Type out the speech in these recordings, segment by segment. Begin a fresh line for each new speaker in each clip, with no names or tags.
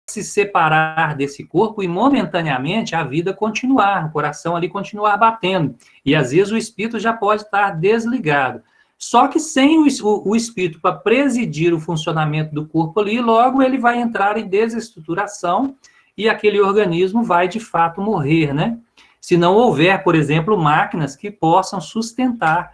se separar desse corpo e momentaneamente a vida continuar, o coração ali continuar batendo. E às vezes o espírito já pode estar desligado. Só que sem o espírito para presidir o funcionamento do corpo ali, logo ele vai entrar em desestruturação e aquele organismo vai de fato morrer, né? Se não houver, por exemplo, máquinas que possam sustentar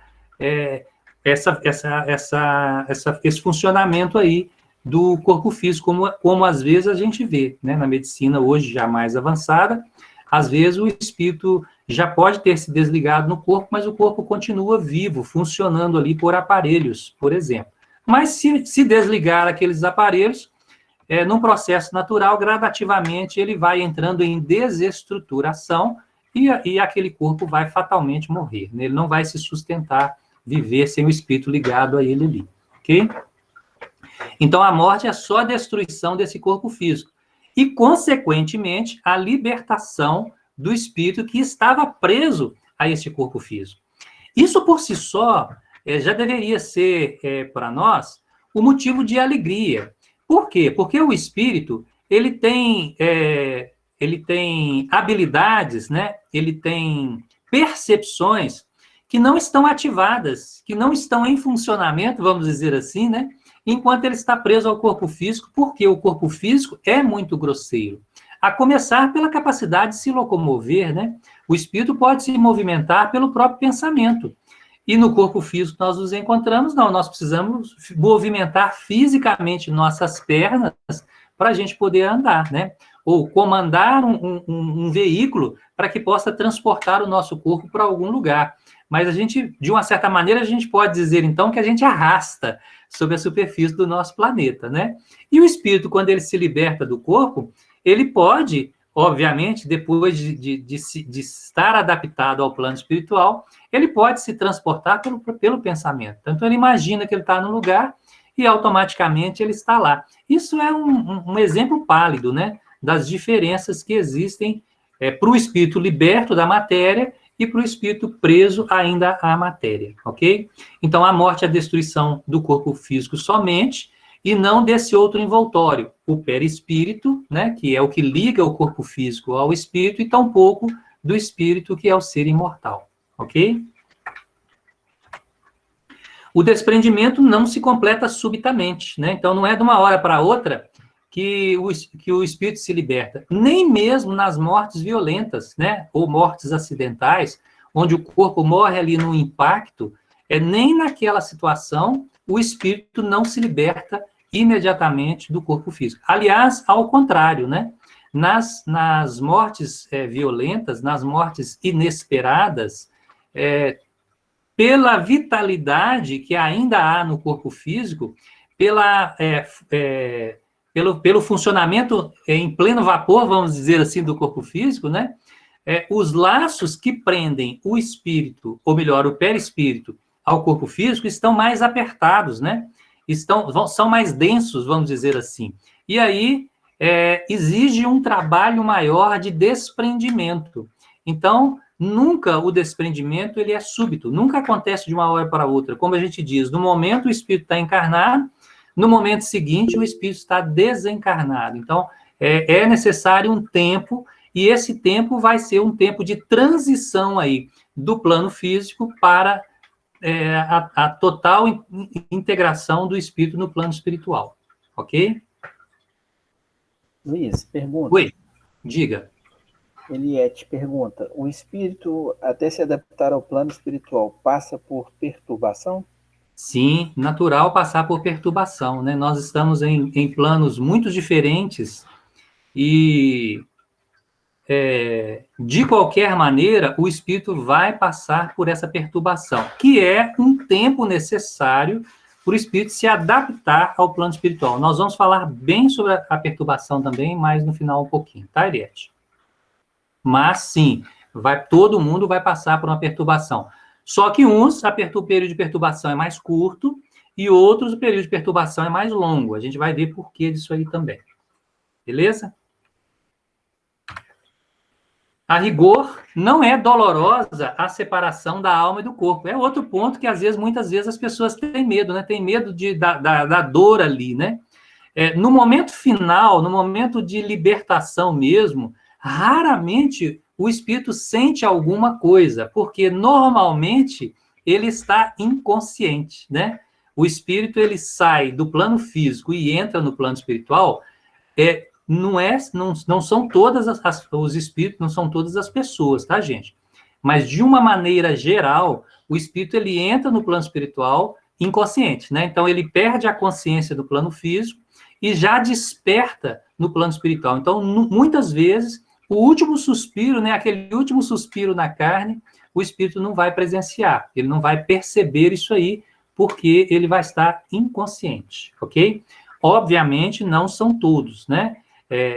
esse funcionamento aí do corpo físico, como às vezes a gente vê, né, na medicina hoje já mais avançada, às vezes o espírito já pode ter se desligado no corpo, mas o corpo continua vivo, funcionando ali por aparelhos, por exemplo. Mas se desligar aqueles aparelhos, num processo natural, gradativamente ele vai entrando em desestruturação e aquele corpo vai fatalmente morrer, né? Ele não vai se sustentar, viver sem o espírito ligado a ele ali, ok? Então, a morte é só a destruição desse corpo físico. E, consequentemente, a libertação do espírito que estava preso a esse corpo físico. Isso, por si só, já deveria ser, para nós, o motivo de alegria. Por quê? Porque o espírito, ele tem habilidades, né? Ele tem percepções que não estão ativadas, que não estão em funcionamento, vamos dizer assim, né? Enquanto ele está preso ao corpo físico, porque o corpo físico é muito grosseiro. A começar pela capacidade de se locomover, né? O espírito pode se movimentar pelo próprio pensamento. E no corpo físico nós nos encontramos, não, nós precisamos movimentar fisicamente nossas pernas para a gente poder andar, né? Ou comandar um veículo para que possa transportar o nosso corpo para algum lugar. Mas a gente, de uma certa maneira, a gente pode dizer, então, que a gente arrasta sobre a superfície do nosso planeta, né? E o espírito, quando ele se liberta do corpo, ele pode, obviamente, depois de estar adaptado ao plano espiritual, ele pode se transportar pelo pensamento. Então, ele imagina que ele está no lugar e automaticamente ele está lá. Isso é um exemplo pálido, né? Das diferenças que existem para o espírito liberto da matéria e para o espírito preso ainda à matéria, ok? Então, a morte é a destruição do corpo físico somente, e não desse outro envoltório, o perispírito, né, que é o que liga o corpo físico ao espírito, e tampouco do espírito, que é o ser imortal, ok? O desprendimento não se completa subitamente, né? Então, não é de uma hora para outra que o espírito se liberta, nem mesmo nas mortes violentas, né, ou mortes acidentais, onde o corpo morre ali no impacto, nem naquela situação o espírito não se liberta imediatamente do corpo físico. Aliás, ao contrário, né, nas mortes violentas, nas mortes inesperadas, pela vitalidade que ainda há no corpo físico, pelo funcionamento em pleno vapor, vamos dizer assim, do corpo físico, né? Os laços que prendem o espírito, ou melhor, o perispírito, ao corpo físico, estão mais apertados, né? São mais densos, vamos dizer assim. E aí, exige um trabalho maior de desprendimento. Então, nunca o desprendimento ele é súbito, nunca acontece de uma hora para outra. Como a gente diz, no momento o espírito está encarnado, no momento seguinte, o espírito está desencarnado. Então, é necessário um tempo, e esse tempo vai ser um tempo de transição aí do plano físico para a total integração do espírito no plano espiritual. Ok?
Luiz, pergunta.
Oi, diga.
Eliette pergunta, o espírito, até se adaptar ao plano espiritual, passa por perturbação?
Sim, natural passar por perturbação, né? Nós estamos em planos muito diferentes e, de qualquer maneira, o espírito vai passar por essa perturbação, que é um tempo necessário para o espírito se adaptar ao plano espiritual. Nós vamos falar bem sobre a perturbação também, mais no final um pouquinho, tá, Eliette? Mas, sim, todo mundo vai passar por uma perturbação. Só que uns, o período de perturbação é mais curto, e outros, o período de perturbação é mais longo. A gente vai ver por que disso aí também. Beleza? A rigor, não é dolorosa a separação da alma e do corpo. É outro ponto que, muitas vezes, as pessoas têm medo, né? Tem medo da dor ali, né? No momento final, no momento de libertação mesmo, raramente o espírito sente alguma coisa, porque normalmente ele está inconsciente, né? O espírito, ele sai do plano físico e entra no plano espiritual, não são todas os espíritos, não são todas as pessoas, tá, gente? Mas, de uma maneira geral, o espírito, ele entra no plano espiritual inconsciente, né? Então, ele perde a consciência do plano físico e já desperta no plano espiritual. Então, muitas vezes, o último suspiro, né, aquele último suspiro na carne, o espírito não vai presenciar, ele não vai perceber isso aí, porque ele vai estar inconsciente, ok? Obviamente, não são todos, né?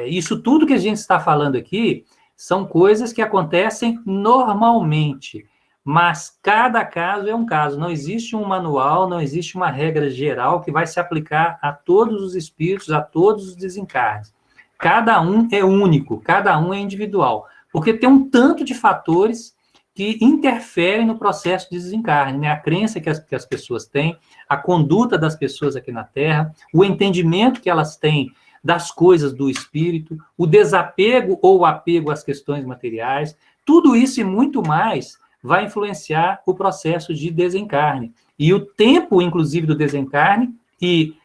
Isso tudo que a gente está falando aqui são coisas que acontecem normalmente, mas cada caso é um caso. Não existe um manual, não existe uma regra geral que vai se aplicar a todos os espíritos, a todos os desencarnes. Cada um é único, cada um é individual, porque tem um tanto de fatores que interferem no processo de desencarne, né? A crença que as pessoas têm, a conduta das pessoas aqui na Terra, o entendimento que elas têm das coisas do espírito, o desapego ou o apego às questões materiais, tudo isso e muito mais vai influenciar o processo de desencarne. E o tempo, inclusive, do desencarne, e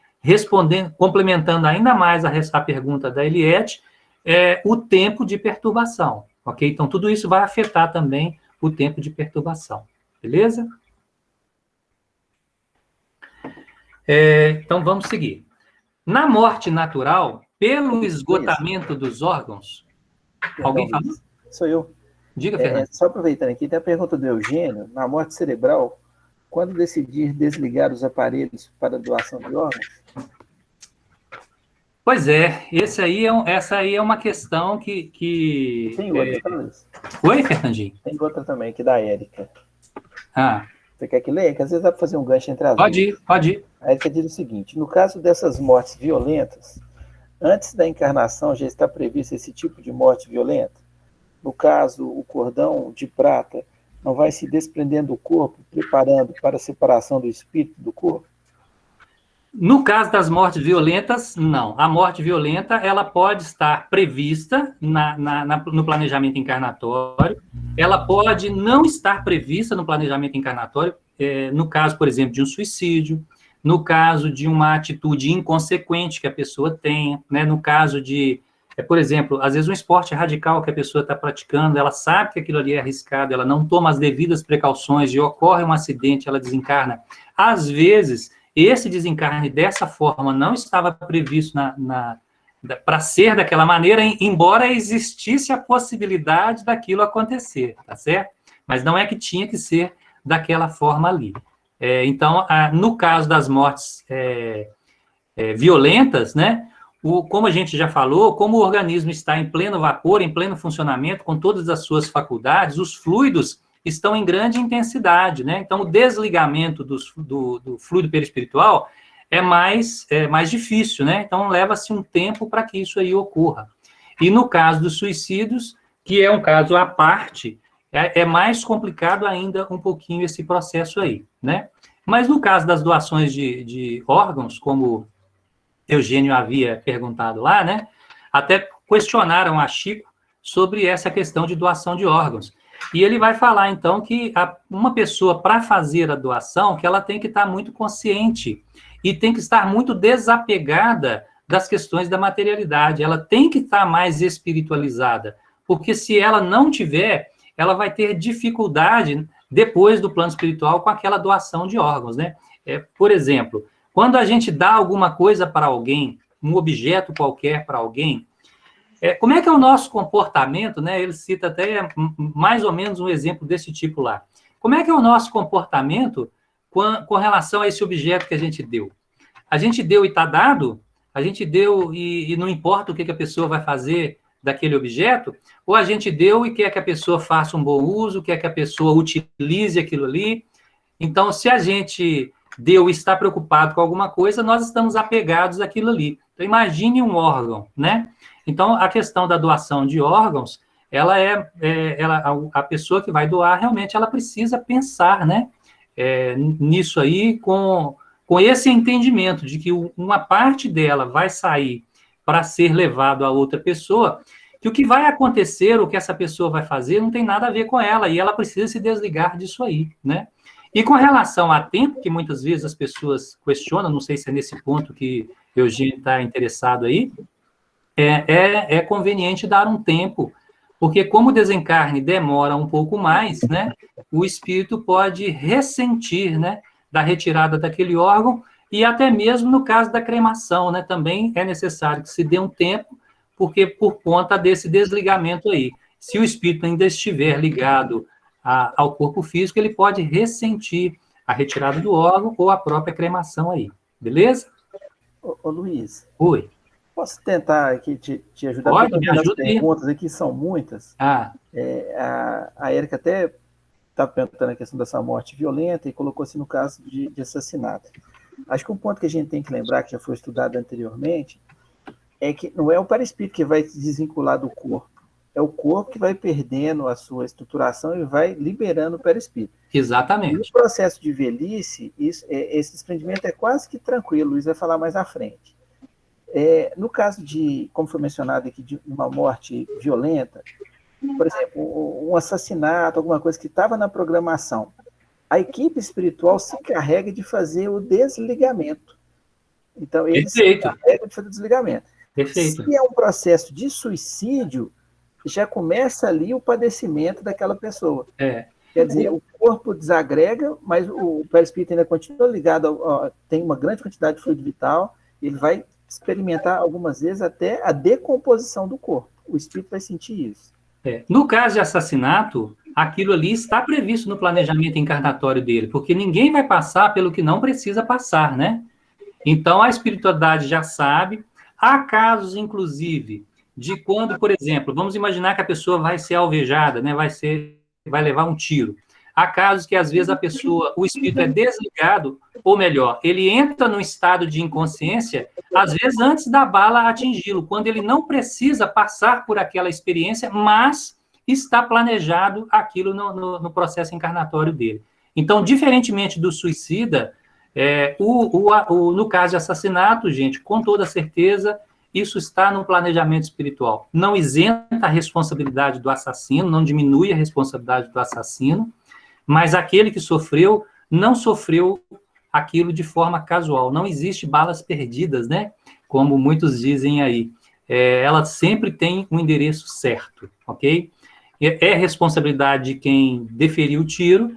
complementando ainda mais a pergunta da Eliette, o tempo de perturbação, ok? Então, tudo isso vai afetar também o tempo de perturbação, beleza? Então, vamos seguir. Na morte natural, pelo esgotamento dos órgãos...
Perdão,
alguém falou?
Sou eu.
Diga, Fernando.
Só aproveitando aqui, tem a pergunta do Eugênio. Na morte cerebral, quando decidir desligar os aparelhos para doação de órgãos?
Pois é, essa aí é uma questão que...
Tem outra, Carlos?
Oi, Fernandinho?
Tem outra também, aqui da Érica.
Ah.
Você quer que leia? Que às vezes dá para fazer um gancho entre as
duas. Pode ir.
A Érica diz o seguinte: no caso dessas mortes violentas, antes da encarnação já está previsto esse tipo de morte violenta? No caso, o cordão de prata não vai se desprendendo do corpo, preparando para a separação do espírito do corpo?
No caso das mortes violentas, não. A morte violenta, ela pode estar prevista no planejamento encarnatório, ela pode não estar prevista no planejamento encarnatório, no caso, por exemplo, de um suicídio, no caso de uma atitude inconsequente que a pessoa tenha, né? No caso de, por exemplo, às vezes um esporte radical que a pessoa está praticando, ela sabe que aquilo ali é arriscado, ela não toma as devidas precauções e ocorre um acidente, ela desencarna. Às vezes, esse desencarne dessa forma não estava previsto para ser daquela maneira, embora existisse a possibilidade daquilo acontecer, tá certo? Mas não é que tinha que ser daquela forma ali. Então, no caso das mortes violentas, né, como a gente já falou, como o organismo está em pleno vapor, em pleno funcionamento, com todas as suas faculdades, os fluidos estão em grande intensidade, né? Então, o desligamento do fluido perispiritual é mais difícil, né? Então, leva-se um tempo para que isso aí ocorra. E no caso dos suicídios, que é um caso à parte, é mais complicado ainda um pouquinho esse processo aí, né? Mas no caso das doações de órgãos, como Eugênio havia perguntado lá, né? Até questionaram a Chico sobre essa questão de doação de órgãos. E ele vai falar, então, que uma pessoa, para fazer a doação, que ela tem que estar muito consciente e tem que estar muito desapegada das questões da materialidade. Ela tem que estar mais espiritualizada, porque se ela não tiver, ela vai ter dificuldade depois do plano espiritual com aquela doação de órgãos, né? Por exemplo, quando a gente dá alguma coisa para alguém, um objeto qualquer para alguém, como é que é o nosso comportamento, né? Ele cita até mais ou menos um exemplo desse tipo lá. Como é que é o nosso comportamento com relação a esse objeto que a gente deu? A gente deu e está dado? A gente deu e não importa o que a pessoa vai fazer daquele objeto? Ou a gente deu e quer que a pessoa faça um bom uso, quer que a pessoa utilize aquilo ali? Então, se a gente deu e está preocupado com alguma coisa, nós estamos apegados àquilo ali. Então, imagine um órgão, né? Então, a questão da doação de órgãos, a pessoa que vai doar, realmente, ela precisa pensar, né? Nisso aí, com com esse entendimento de que uma parte dela vai sair para ser levado a outra pessoa, que o que vai acontecer, o que essa pessoa vai fazer, não tem nada a ver com ela, e ela precisa se desligar disso aí, né? E com relação a tempo, que muitas vezes as pessoas questionam, não sei se é nesse ponto que Eugênio está interessado aí, é conveniente dar um tempo, porque como o desencarne demora um pouco mais, né, o espírito pode ressentir, né, da retirada daquele órgão, e até mesmo no caso da cremação, né, também é necessário que se dê um tempo, porque por conta desse desligamento aí. Se o espírito ainda estiver ligado ao corpo físico, ele pode ressentir a retirada do órgão ou a própria cremação aí, beleza?
Ô Luiz,
Oi.
posso tentar aqui te ajudar?
Pode, me
As
ajuda aí.
perguntas aqui são muitas. A Érica até está perguntando a questão dessa morte violenta e colocou assim no caso de assassinato. Acho que um ponto que a gente tem que lembrar, que já foi estudado anteriormente, é que não é o perispírito que vai se desvincular do corpo, é o corpo que vai perdendo a sua estruturação e vai liberando o perispírito.
Exatamente.
E no processo de velhice, esse desprendimento é quase que tranquilo, o Luiz vai falar mais à frente. No caso de, como foi mencionado aqui, de uma morte violenta, por exemplo, um assassinato, alguma coisa que estava na programação, a equipe espiritual se encarrega de fazer o desligamento. Então, eles se encarregam de fazer o desligamento.
Perfeito.
Se é um processo de suicídio, já começa ali o padecimento daquela pessoa. Quer dizer, o corpo desagrega, mas o perispírito ainda continua ligado, tem uma grande quantidade de fluido vital, ele vai experimentar algumas vezes até a decomposição do corpo. O espírito vai sentir isso.
No caso de assassinato, aquilo ali está previsto no planejamento encarnatório dele, porque ninguém vai passar pelo que não precisa passar, né? Então, a espiritualidade já sabe. Há casos, inclusive, de quando, por exemplo, vamos imaginar que a pessoa vai ser alvejada, né? Vai levar um tiro. Há casos que, às vezes, o espírito é desligado, ou melhor, ele entra num estado de inconsciência, às vezes antes da bala atingi-lo, quando ele não precisa passar por aquela experiência, mas está planejado aquilo no processo encarnatório dele. Então, diferentemente do suicida, no caso de assassinato, gente, com toda certeza, isso está no planejamento espiritual. Não isenta a responsabilidade do assassino, não diminui a responsabilidade do assassino, mas aquele que sofreu, não sofreu aquilo de forma casual. Não existe balas perdidas, né? Como muitos dizem aí. Ela sempre tem um endereço certo, ok? É responsabilidade de quem deferiu o tiro,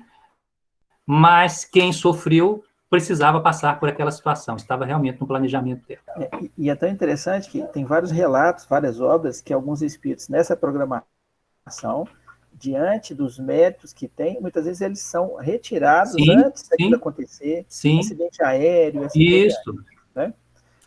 mas quem sofreu precisava passar por aquela situação, estava realmente no planejamento dela.
E é tão interessante que tem vários relatos, várias obras, que alguns espíritos, nessa programação, diante dos méritos que tem, muitas vezes eles são retirados antes daquilo acontecer, acidente aéreo,
isso,
né?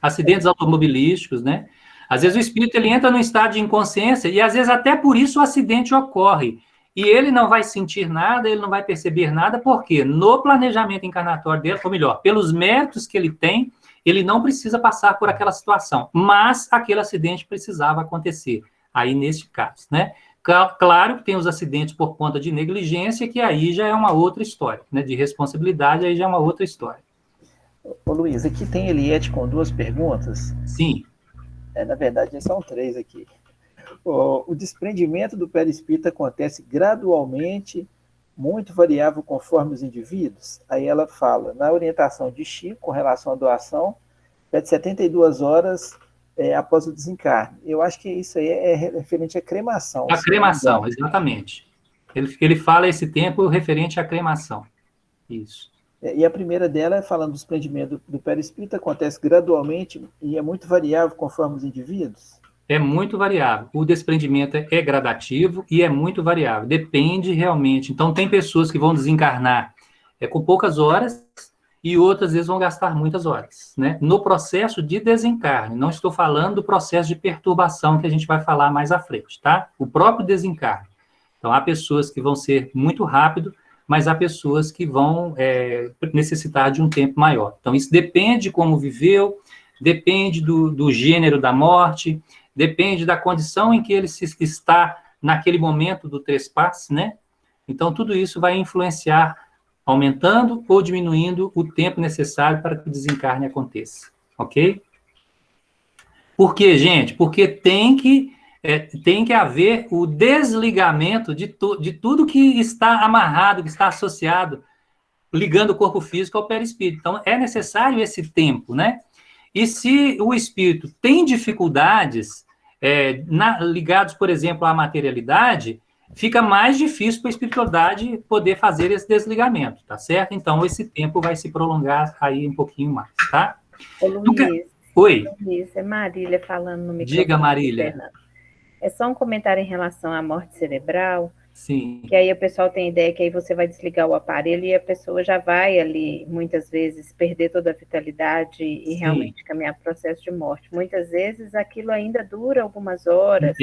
Acidentes automobilísticos, né? Às vezes o espírito ele entra num estado de inconsciência e às vezes até por isso o acidente ocorre. E ele não vai sentir nada, ele não vai perceber nada, porque no planejamento encarnatório dele, ou melhor, pelos méritos que ele tem, ele não precisa passar por aquela situação, mas aquele acidente precisava acontecer. Aí, neste caso, né? Claro que tem os acidentes por conta de negligência, que aí já é uma outra história, né? De responsabilidade, aí já é uma outra história.
Ô Luiz, aqui tem Eliette com 2 perguntas.
Sim.
Na verdade, são 3 aqui. O desprendimento do perispírito acontece gradualmente, muito variável conforme os indivíduos. Aí ela fala, na orientação de Chico, com relação à doação, é de 72 horas após o desencarne. Eu acho que isso aí é referente à cremação.
A cremação, exatamente. Ele fala esse tempo referente à cremação. Isso.
E a primeira dela é falando do desprendimento do perispírito, acontece gradualmente e é muito variável conforme os indivíduos?
É muito variável. O desprendimento é gradativo e é muito variável. Depende realmente. Então, tem pessoas que vão desencarnar com poucas horas e outras vezes vão gastar muitas horas, né? No processo de desencarne. Não estou falando do processo de perturbação que a gente vai falar mais à frente, tá? O próprio desencarne. Então, há pessoas que vão ser muito rápido, mas há pessoas que vão necessitar de um tempo maior. Então, isso depende de como viveu, depende do gênero da morte, depende da condição em que ele está naquele momento do trespasse, né? Então, tudo isso vai influenciar aumentando ou diminuindo o tempo necessário para que o desencarne aconteça, ok? Por quê, gente? Porque tem que haver o desligamento de tudo que está amarrado, que está associado, ligando o corpo físico ao perispírito. Então, é necessário esse tempo, né? E se o espírito tem dificuldades ligados, por exemplo, à materialidade, fica mais difícil para a espiritualidade poder fazer esse desligamento, tá certo? Então, esse tempo vai se prolongar aí um pouquinho mais, tá?
Ô, Luiz,
Oi.
Luiz, é Marília falando no microfone.
Diga, Marília.
É só um comentário em relação à morte cerebral.
Sim.
Que aí o pessoal tem ideia que aí você vai desligar o aparelho e a pessoa já vai ali, muitas vezes, perder toda a vitalidade e realmente caminhar para o processo de morte. Muitas vezes aquilo ainda dura algumas horas.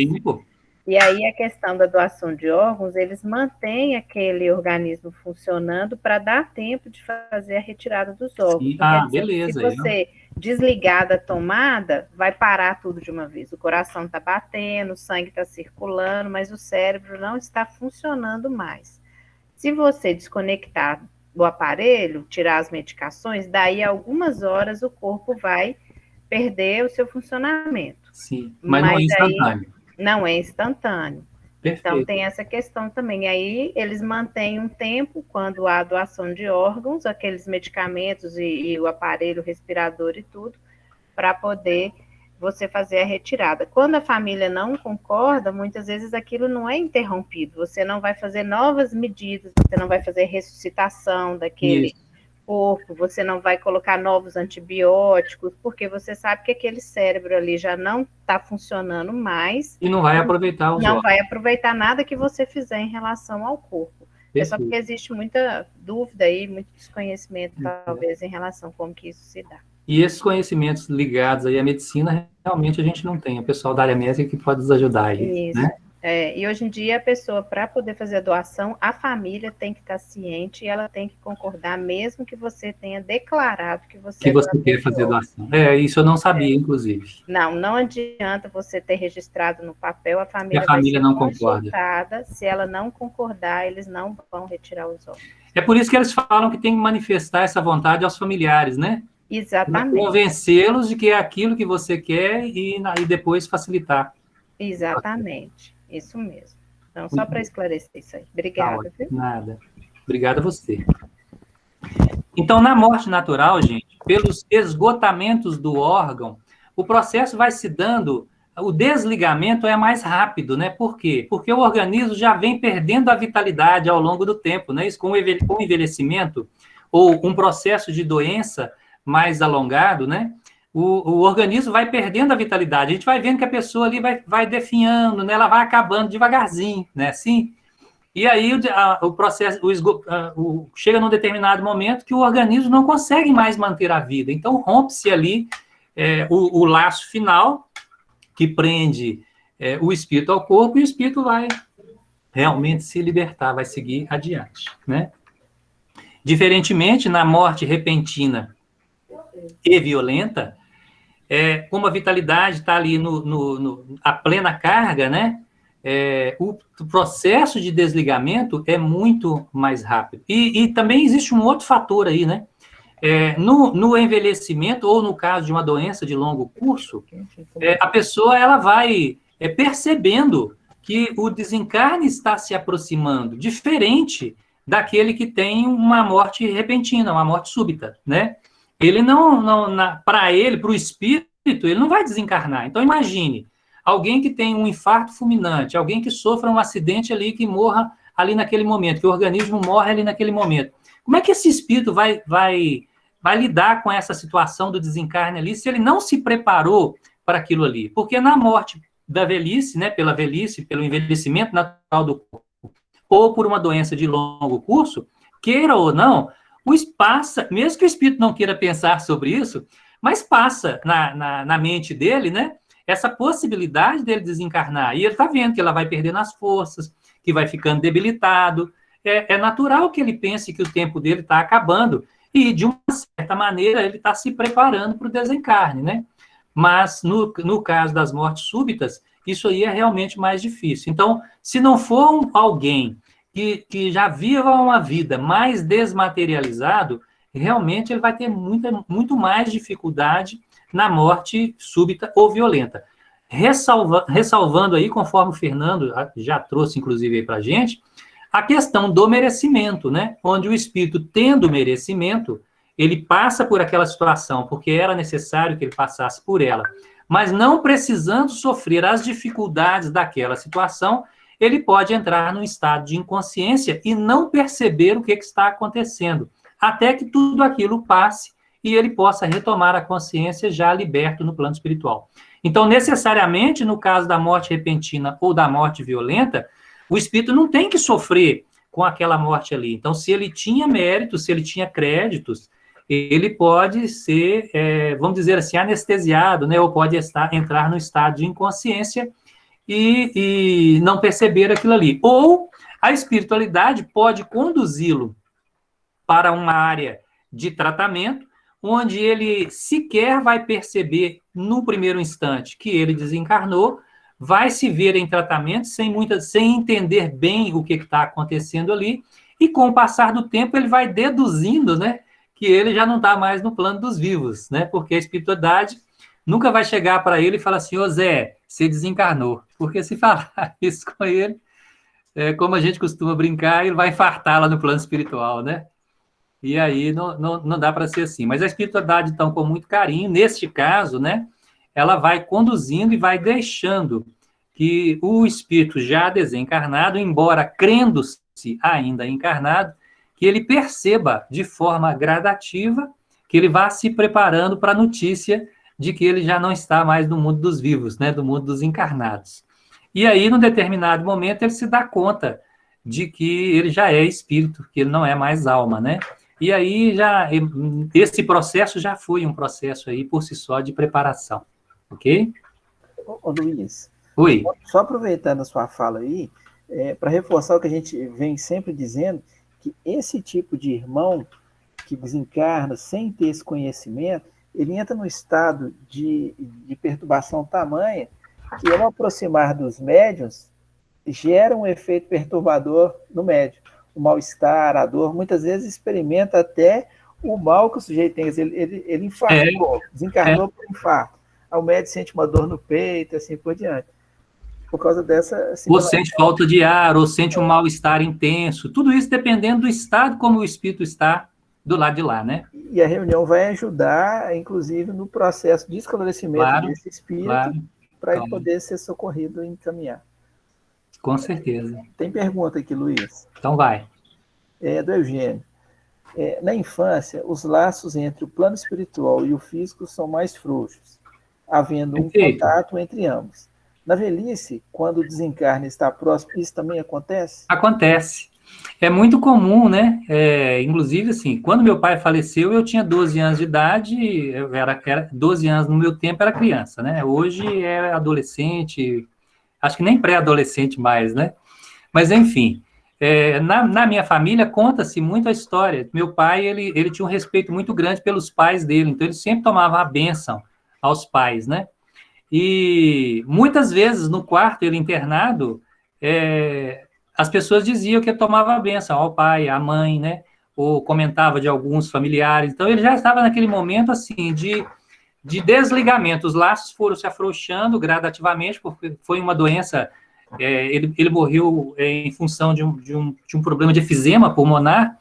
E aí a questão da doação de órgãos, eles mantêm aquele organismo funcionando para dar tempo de fazer a retirada dos órgãos.
Beleza.
Se você desligar da tomada, vai parar tudo de uma vez. O coração está batendo, o sangue está circulando, mas o cérebro não está funcionando mais. Se você desconectar do aparelho, tirar as medicações, daí a algumas horas o corpo vai perder o seu funcionamento.
Sim, mas não é instantâneo.
Não é instantâneo.
Perfeito.
Então, tem essa questão também. Aí, eles mantêm um tempo, quando há doação de órgãos, aqueles medicamentos e o aparelho respirador e tudo, para poder você fazer a retirada. Quando a família não concorda, muitas vezes aquilo não é interrompido. Você não vai fazer novas medidas, você não vai fazer ressuscitação daquele corpo, você não vai colocar novos antibióticos, porque você sabe que aquele cérebro ali já não está funcionando mais.
E não vai aproveitar os
Não vai aproveitar nada que você fizer em relação ao corpo. É só porque existe muita dúvida aí, muito desconhecimento, talvez, em relação a como que isso se dá.
E esses conhecimentos ligados aí à medicina, realmente a gente não tem. O pessoal da área médica que pode nos ajudar aí,
isso.
Né?
E hoje em dia, a pessoa, para poder fazer a doação, a família tem que estar ciente e ela tem que concordar, mesmo que você tenha declarado que você
quer fazer a doação. Isso eu não sabia, inclusive.
Não adianta você ter registrado no papel, a família
não concorda.
Se ela não concordar, eles não vão retirar os órgãos.
É por isso que eles falam que tem que manifestar essa vontade aos familiares, né?
Exatamente.
Convencê-los de que é aquilo que você quer e depois facilitar.
Exatamente. Isso mesmo. Então, só para esclarecer isso aí. Obrigada.
Viu? Nada. Obrigado a você. Então, na morte natural, gente, pelos esgotamentos do órgão, o processo vai se dando, o desligamento é mais rápido, né? Por quê? Porque o organismo já vem perdendo a vitalidade ao longo do tempo, né? Isso com o envelhecimento ou um processo de doença mais alongado, né? O organismo vai perdendo a vitalidade. A gente vai vendo que a pessoa ali vai definhando, né? Ela vai acabando devagarzinho, né? Assim. E aí o processo, chega num determinado momento que o organismo não consegue mais manter a vida. Então, rompe-se ali o laço final que prende o espírito ao corpo e o espírito vai realmente se libertar, vai seguir adiante, né? Diferentemente, na morte repentina e violenta, como a vitalidade está ali a plena carga, né? O processo de desligamento é muito mais rápido. E também existe um outro fator aí, né? No envelhecimento, ou no caso de uma doença de longo curso, a pessoa ela vai percebendo que o desencarne está se aproximando, diferente daquele que tem uma morte repentina, uma morte súbita, né? Ele para o espírito, ele não vai desencarnar. Então, imagine, alguém que tem um infarto fulminante, alguém que sofra um acidente ali, que morra ali naquele momento, que o organismo morre ali naquele momento. Como é que esse espírito vai lidar com essa situação do desencarne ali, se ele não se preparou para aquilo ali? Porque na morte da velhice, né, pela velhice, pelo envelhecimento natural do corpo, ou por uma doença de longo curso, queira ou não, passa, mesmo que o espírito não queira pensar sobre isso, mas passa na mente dele, né, essa possibilidade dele desencarnar. E ele está vendo que ela vai perdendo as forças, que vai ficando debilitado. É natural que ele pense que o tempo dele está acabando. E, de uma certa maneira, ele está se preparando para o desencarne, né? Mas, no caso das mortes súbitas, isso aí é realmente mais difícil. Então, se não for alguém que já viva uma vida mais desmaterializado, realmente ele vai ter muito mais dificuldade na morte súbita ou violenta. Ressalvando aí, conforme o Fernando já trouxe, inclusive, aí para a gente, a questão do merecimento, né? Onde o espírito, tendo merecimento, ele passa por aquela situação, porque era necessário que ele passasse por ela, mas não precisando sofrer as dificuldades daquela situação, ele pode entrar num estado de inconsciência e não perceber o que está acontecendo, até que tudo aquilo passe e ele possa retomar a consciência já liberto no plano espiritual. Então, necessariamente, no caso da morte repentina ou da morte violenta, o espírito não tem que sofrer com aquela morte ali. Então, se ele tinha méritos, se ele tinha créditos, ele pode ser, vamos dizer assim, anestesiado, né? Ou pode entrar no estado de inconsciência e não perceber aquilo ali. Ou a espiritualidade pode conduzi-lo para uma área de tratamento, onde ele sequer vai perceber, no primeiro instante, que ele desencarnou, vai se ver em tratamento sem entender bem o que está acontecendo ali, e com o passar do tempo ele vai deduzindo, né, que ele já não está mais no plano dos vivos, né, porque a espiritualidade nunca vai chegar para ele e falar assim, ô Zé, você desencarnou, porque se falar isso com ele, como a gente costuma brincar, ele vai infartar lá no plano espiritual, né? E aí não dá para ser assim. Mas a espiritualidade, então, com muito carinho, neste caso, né, ela vai conduzindo e vai deixando que o espírito já desencarnado, embora crendo-se ainda encarnado, que ele perceba de forma gradativa, que ele vá se preparando para a notícia de que ele já não está mais no mundo dos vivos, né, do mundo dos encarnados. E aí, num determinado momento, ele se dá conta de que ele já é espírito, que ele não é mais alma, né? E aí, esse processo já foi um processo aí, por si só, de preparação, ok?
Ô Luiz,
Oi.
Só aproveitando a sua fala aí, para reforçar o que a gente vem sempre dizendo, que esse tipo de irmão que desencarna sem ter esse conhecimento, ele entra num estado de perturbação tamanha que, ao aproximar dos médiuns, gera um efeito perturbador no médium. O mal-estar, a dor, muitas vezes experimenta até o mal que o sujeito tem. Ele infartou, desencarnou por infarto. Aí o médium sente uma dor no peito, assim por diante. Por causa dessa...
Ou sente falta de ar, ou sente um mal-estar intenso. Tudo isso dependendo do estado como o espírito está do lado de lá, né?
E a reunião vai ajudar, inclusive, no processo de esclarecimento desse espírito, para ele poder ser socorrido e encaminhar.
Com certeza.
Tem pergunta aqui, Luiz.
Então vai.
Do Eugênio. Na infância, os laços entre o plano espiritual e o físico são mais frouxos, havendo um contato entre ambos. Na velhice, quando o desencarne está próximo, isso também acontece?
Acontece. É muito comum, né? Inclusive, assim, quando meu pai faleceu, eu tinha 12 anos de idade, era 12 anos no meu tempo, era criança, né? Hoje é adolescente, acho que nem pré-adolescente mais, né? Mas, enfim, na minha família conta-se muito a história. Meu pai, ele tinha um respeito muito grande pelos pais dele, então ele sempre tomava a bênção aos pais, né? E muitas vezes no quarto, ele internado, as pessoas diziam que ele tomava a bênção ao pai, à mãe, né? Ou comentava de alguns familiares. Então, ele já estava naquele momento, assim, de desligamento. Os laços foram se afrouxando gradativamente, porque foi uma doença... ele morreu em função de um problema de efizema pulmonar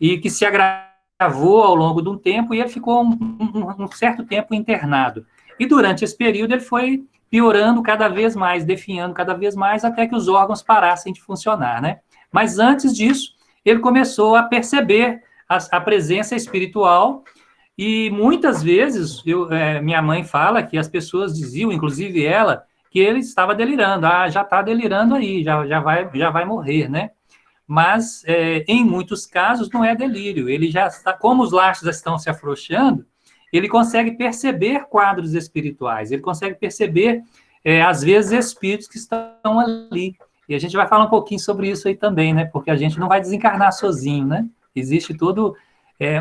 e que se agravou ao longo de um tempo e ele ficou um certo tempo internado. E durante esse período ele foi piorando cada vez mais, definhando cada vez mais, até que os órgãos parassem de funcionar, né? Mas antes disso, ele começou a perceber a presença espiritual e muitas vezes, minha mãe fala que as pessoas diziam, inclusive ela, que ele estava delirando. Já está delirando aí, já vai morrer, né? Mas, em muitos casos, não é delírio. Ele já está, como os laços estão se afrouxando, ele consegue perceber quadros espirituais, ele consegue perceber, às vezes, espíritos que estão ali. E a gente vai falar um pouquinho sobre isso aí também, né? Porque a gente não vai desencarnar sozinho, né? Existe todo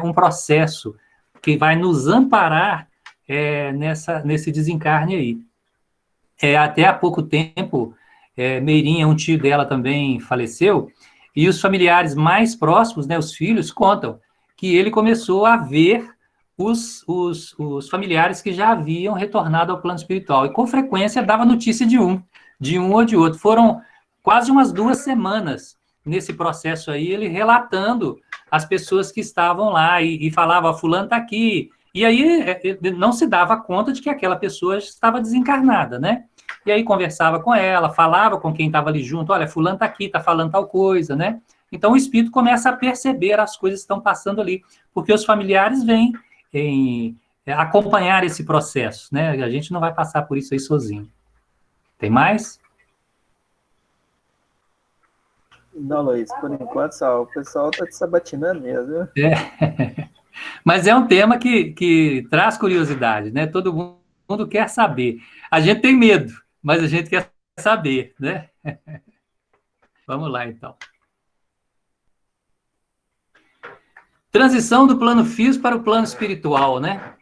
um processo que vai nos amparar nesse desencarne aí. Até há pouco tempo, Meirinha, um tio dela também faleceu, E os familiares mais próximos, né, os filhos, contam que ele começou a ver os familiares que já haviam retornado ao plano espiritual. E com frequência dava notícia de um ou de outro. Foram quase umas 2 semanas nesse processo aí, ele relatando as pessoas que estavam lá e falava, fulano está aqui. E aí não se dava conta de que aquela pessoa estava desencarnada, né? E aí conversava com ela, falava com quem estava ali junto, olha, fulano está aqui, está falando tal coisa, né? Então o espírito começa a perceber as coisas que estão passando ali, porque os familiares vêm acompanhar esse processo, né? A gente não vai passar por isso aí sozinho. Tem mais?
Não, Luiz, por enquanto só. O pessoal está te sabatinando mesmo.
Mas é um tema que traz curiosidade, né? Todo mundo quer saber. A gente tem medo, mas a gente quer saber, né? Vamos lá, então. Transição do plano físico para o plano espiritual, né?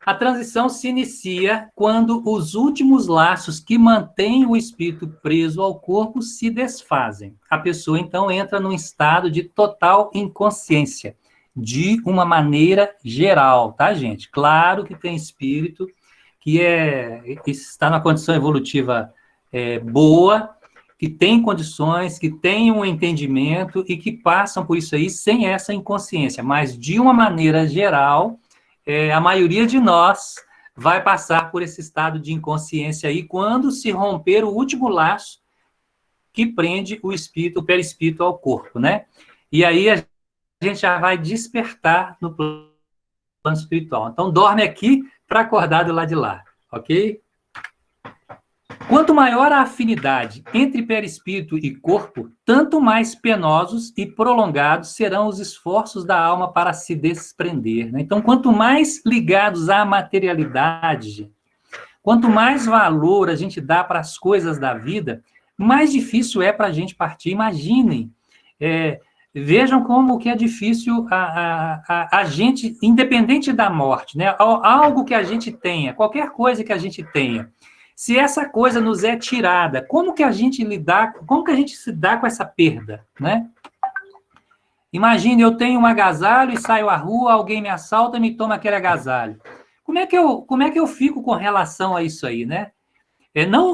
A transição se inicia quando os últimos laços que mantêm o espírito preso ao corpo se desfazem. A pessoa, então, entra num estado de total inconsciência, de uma maneira geral, tá, gente? Claro que tem espírito que está na condição evolutiva boa, que tem condições, que tem um entendimento e que passam por isso aí sem essa inconsciência, mas de uma maneira geral, a maioria de nós vai passar por esse estado de inconsciência aí quando se romper o último laço que prende o espírito, o perispírito ao corpo, né? E aí a gente já vai despertar no plano espiritual. Então, dorme aqui para acordar do lado de lá, ok? Quanto maior a afinidade entre perispírito e corpo, tanto mais penosos e prolongados serão os esforços da alma para se desprender, né? Então, quanto mais ligados à materialidade, quanto mais valor a gente dá para as coisas da vida, mais difícil é para a gente partir. Imaginem, vejam como que é difícil a gente, independente da morte, né? Algo que a gente tenha, qualquer coisa que a gente tenha, se essa coisa nos é tirada, como que a gente se dá com essa perda, né? Imagine, eu tenho um agasalho e saio à rua, alguém me assalta e me toma aquele agasalho. Como é que eu fico com relação a isso aí, né?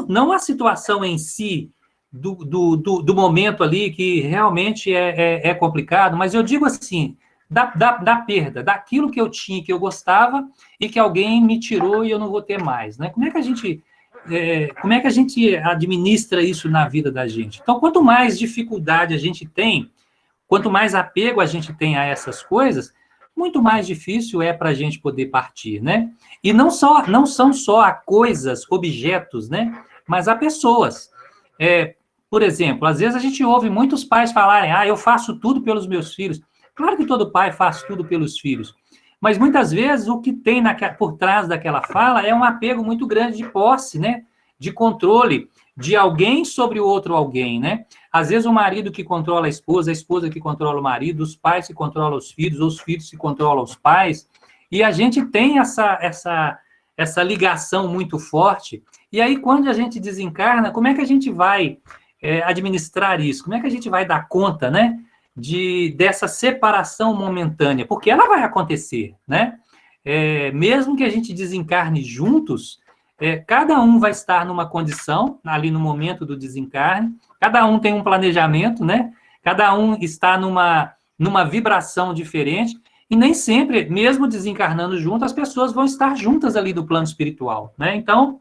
Não a situação em si, do momento ali, que realmente é complicado, mas eu digo assim, da perda, daquilo que eu tinha, que eu gostava, e que alguém me tirou e eu não vou ter mais, né? Como é que a gente administra isso na vida da gente? Então, quanto mais dificuldade a gente tem, quanto mais apego a gente tem a essas coisas, muito mais difícil é para a gente poder partir, né? E não são só a coisas, objetos, né? Mas a pessoas. Por exemplo, às vezes a gente ouve muitos pais falarem, eu faço tudo pelos meus filhos. Claro que todo pai faz tudo pelos filhos. Mas muitas vezes o que tem por trás daquela fala é um apego muito grande de posse, né? De controle de alguém sobre o outro alguém, né? Às vezes o marido que controla a esposa que controla o marido, os pais que controlam os filhos que controlam os pais, e a gente tem essa ligação muito forte, e aí quando a gente desencarna, como é que a gente vai administrar isso? Como é que a gente vai dar conta, né? Dessa separação momentânea, porque ela vai acontecer, né? Mesmo que a gente desencarne juntos, cada um vai estar numa condição, ali no momento do desencarne, cada um tem um planejamento, né? Cada um está numa vibração diferente, e nem sempre, mesmo desencarnando junto, as pessoas vão estar juntas ali do plano espiritual, né? Então,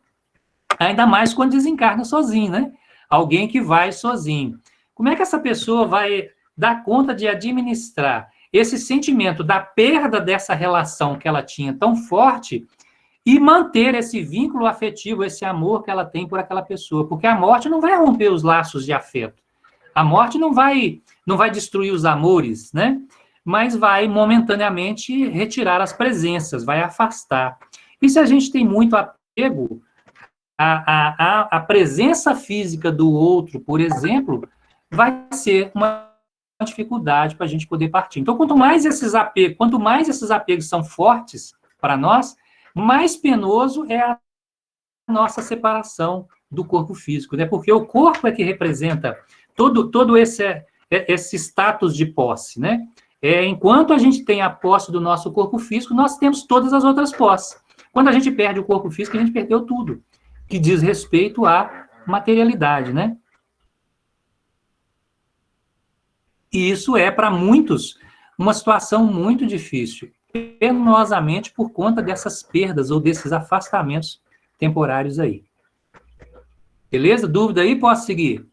ainda mais quando desencarna sozinho, né? Alguém que vai sozinho. Como é que essa pessoa vai dar conta de administrar esse sentimento da perda dessa relação que ela tinha tão forte e manter esse vínculo afetivo, esse amor que ela tem por aquela pessoa? Porque a morte não vai romper os laços de afeto. A morte não vai destruir os amores, né? Mas vai momentaneamente retirar as presenças, vai afastar. E se a gente tem muito apego, a presença física do outro, por exemplo, vai ser uma dificuldade para a gente poder partir. Então, quanto mais esses apegos são fortes para nós, mais penoso é a nossa separação do corpo físico, né? Porque o corpo é que representa todo esse status de posse, né? Enquanto a gente tem a posse do nosso corpo físico, nós temos todas as outras posses. Quando a gente perde o corpo físico, a gente perdeu tudo, que diz respeito à materialidade, né? E isso é, para muitos, uma situação muito difícil, penosamente por conta dessas perdas ou desses afastamentos temporários aí. Beleza? Dúvida aí? Posso seguir?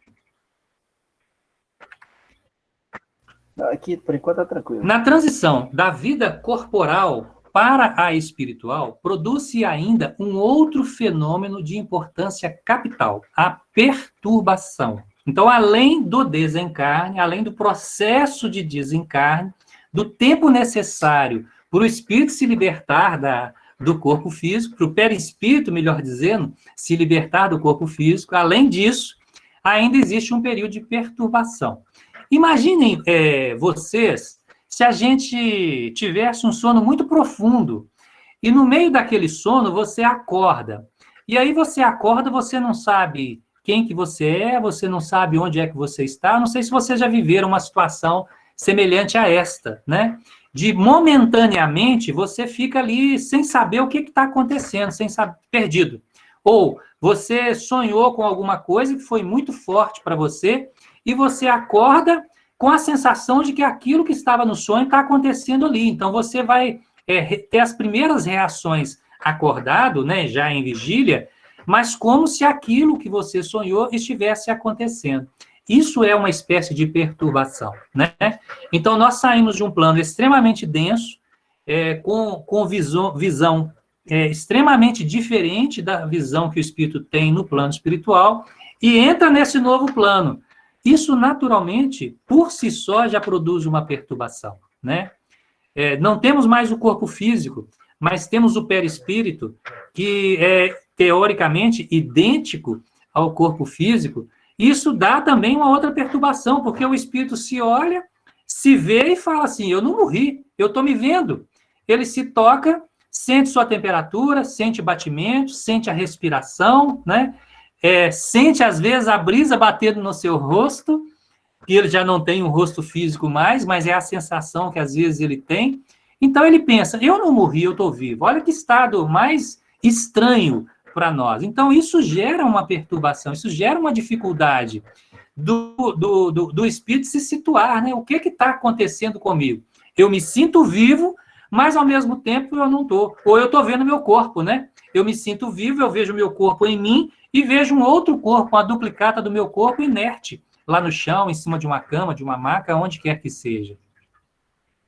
Aqui, por enquanto, está tranquilo.
Na transição da vida corporal para a espiritual, produz-se ainda um outro fenômeno de importância capital, a perturbação. Então, além do desencarne, além do processo de desencarne, do tempo necessário para o espírito se libertar do corpo físico, para o perispírito, melhor dizendo, se libertar do corpo físico, além disso, ainda existe um período de perturbação. Imaginem vocês, se a gente tivesse um sono muito profundo, e no meio daquele sono você acorda, e aí você acorda, você não sabe quem que você não sabe onde é que você está, não sei se vocês já viveram uma situação semelhante a esta, né? De momentaneamente você fica ali sem saber o que está acontecendo, sem saber, perdido. Ou você sonhou com alguma coisa que foi muito forte para você, e você acorda com a sensação de que aquilo que estava no sonho está acontecendo ali. Então, você vai ter as primeiras reações acordado, né, já em vigília, mas como se aquilo que você sonhou estivesse acontecendo. Isso é uma espécie de perturbação, né? Então, nós saímos de um plano extremamente denso, com visão extremamente diferente da visão que o espírito tem no plano espiritual, e entra nesse novo plano. Isso, naturalmente, por si só, já produz uma perturbação, né? Não temos mais o corpo físico, mas temos o perispírito, que é, teoricamente, idêntico ao corpo físico. Isso dá também uma outra perturbação, porque o espírito se olha, se vê e fala assim, eu não morri, eu estou me vendo. Ele se toca, sente sua temperatura, sente batimento, sente a respiração, né? Sente, às vezes, a brisa batendo no seu rosto, que ele já não tem um rosto físico mais, mas é a sensação que, às vezes, ele tem. Então, ele pensa, eu não morri, eu estou vivo. Olha que estado mais estranho para nós. Então, isso gera uma perturbação, isso gera uma dificuldade do espírito se situar, né? O que está acontecendo comigo? Eu me sinto vivo, mas, ao mesmo tempo, eu não estou. Ou eu estou vendo meu corpo, né? Eu me sinto vivo, eu vejo meu corpo em mim, e vejo um outro corpo, uma duplicata do meu corpo inerte, lá no chão, em cima de uma cama, de uma maca, onde quer que seja.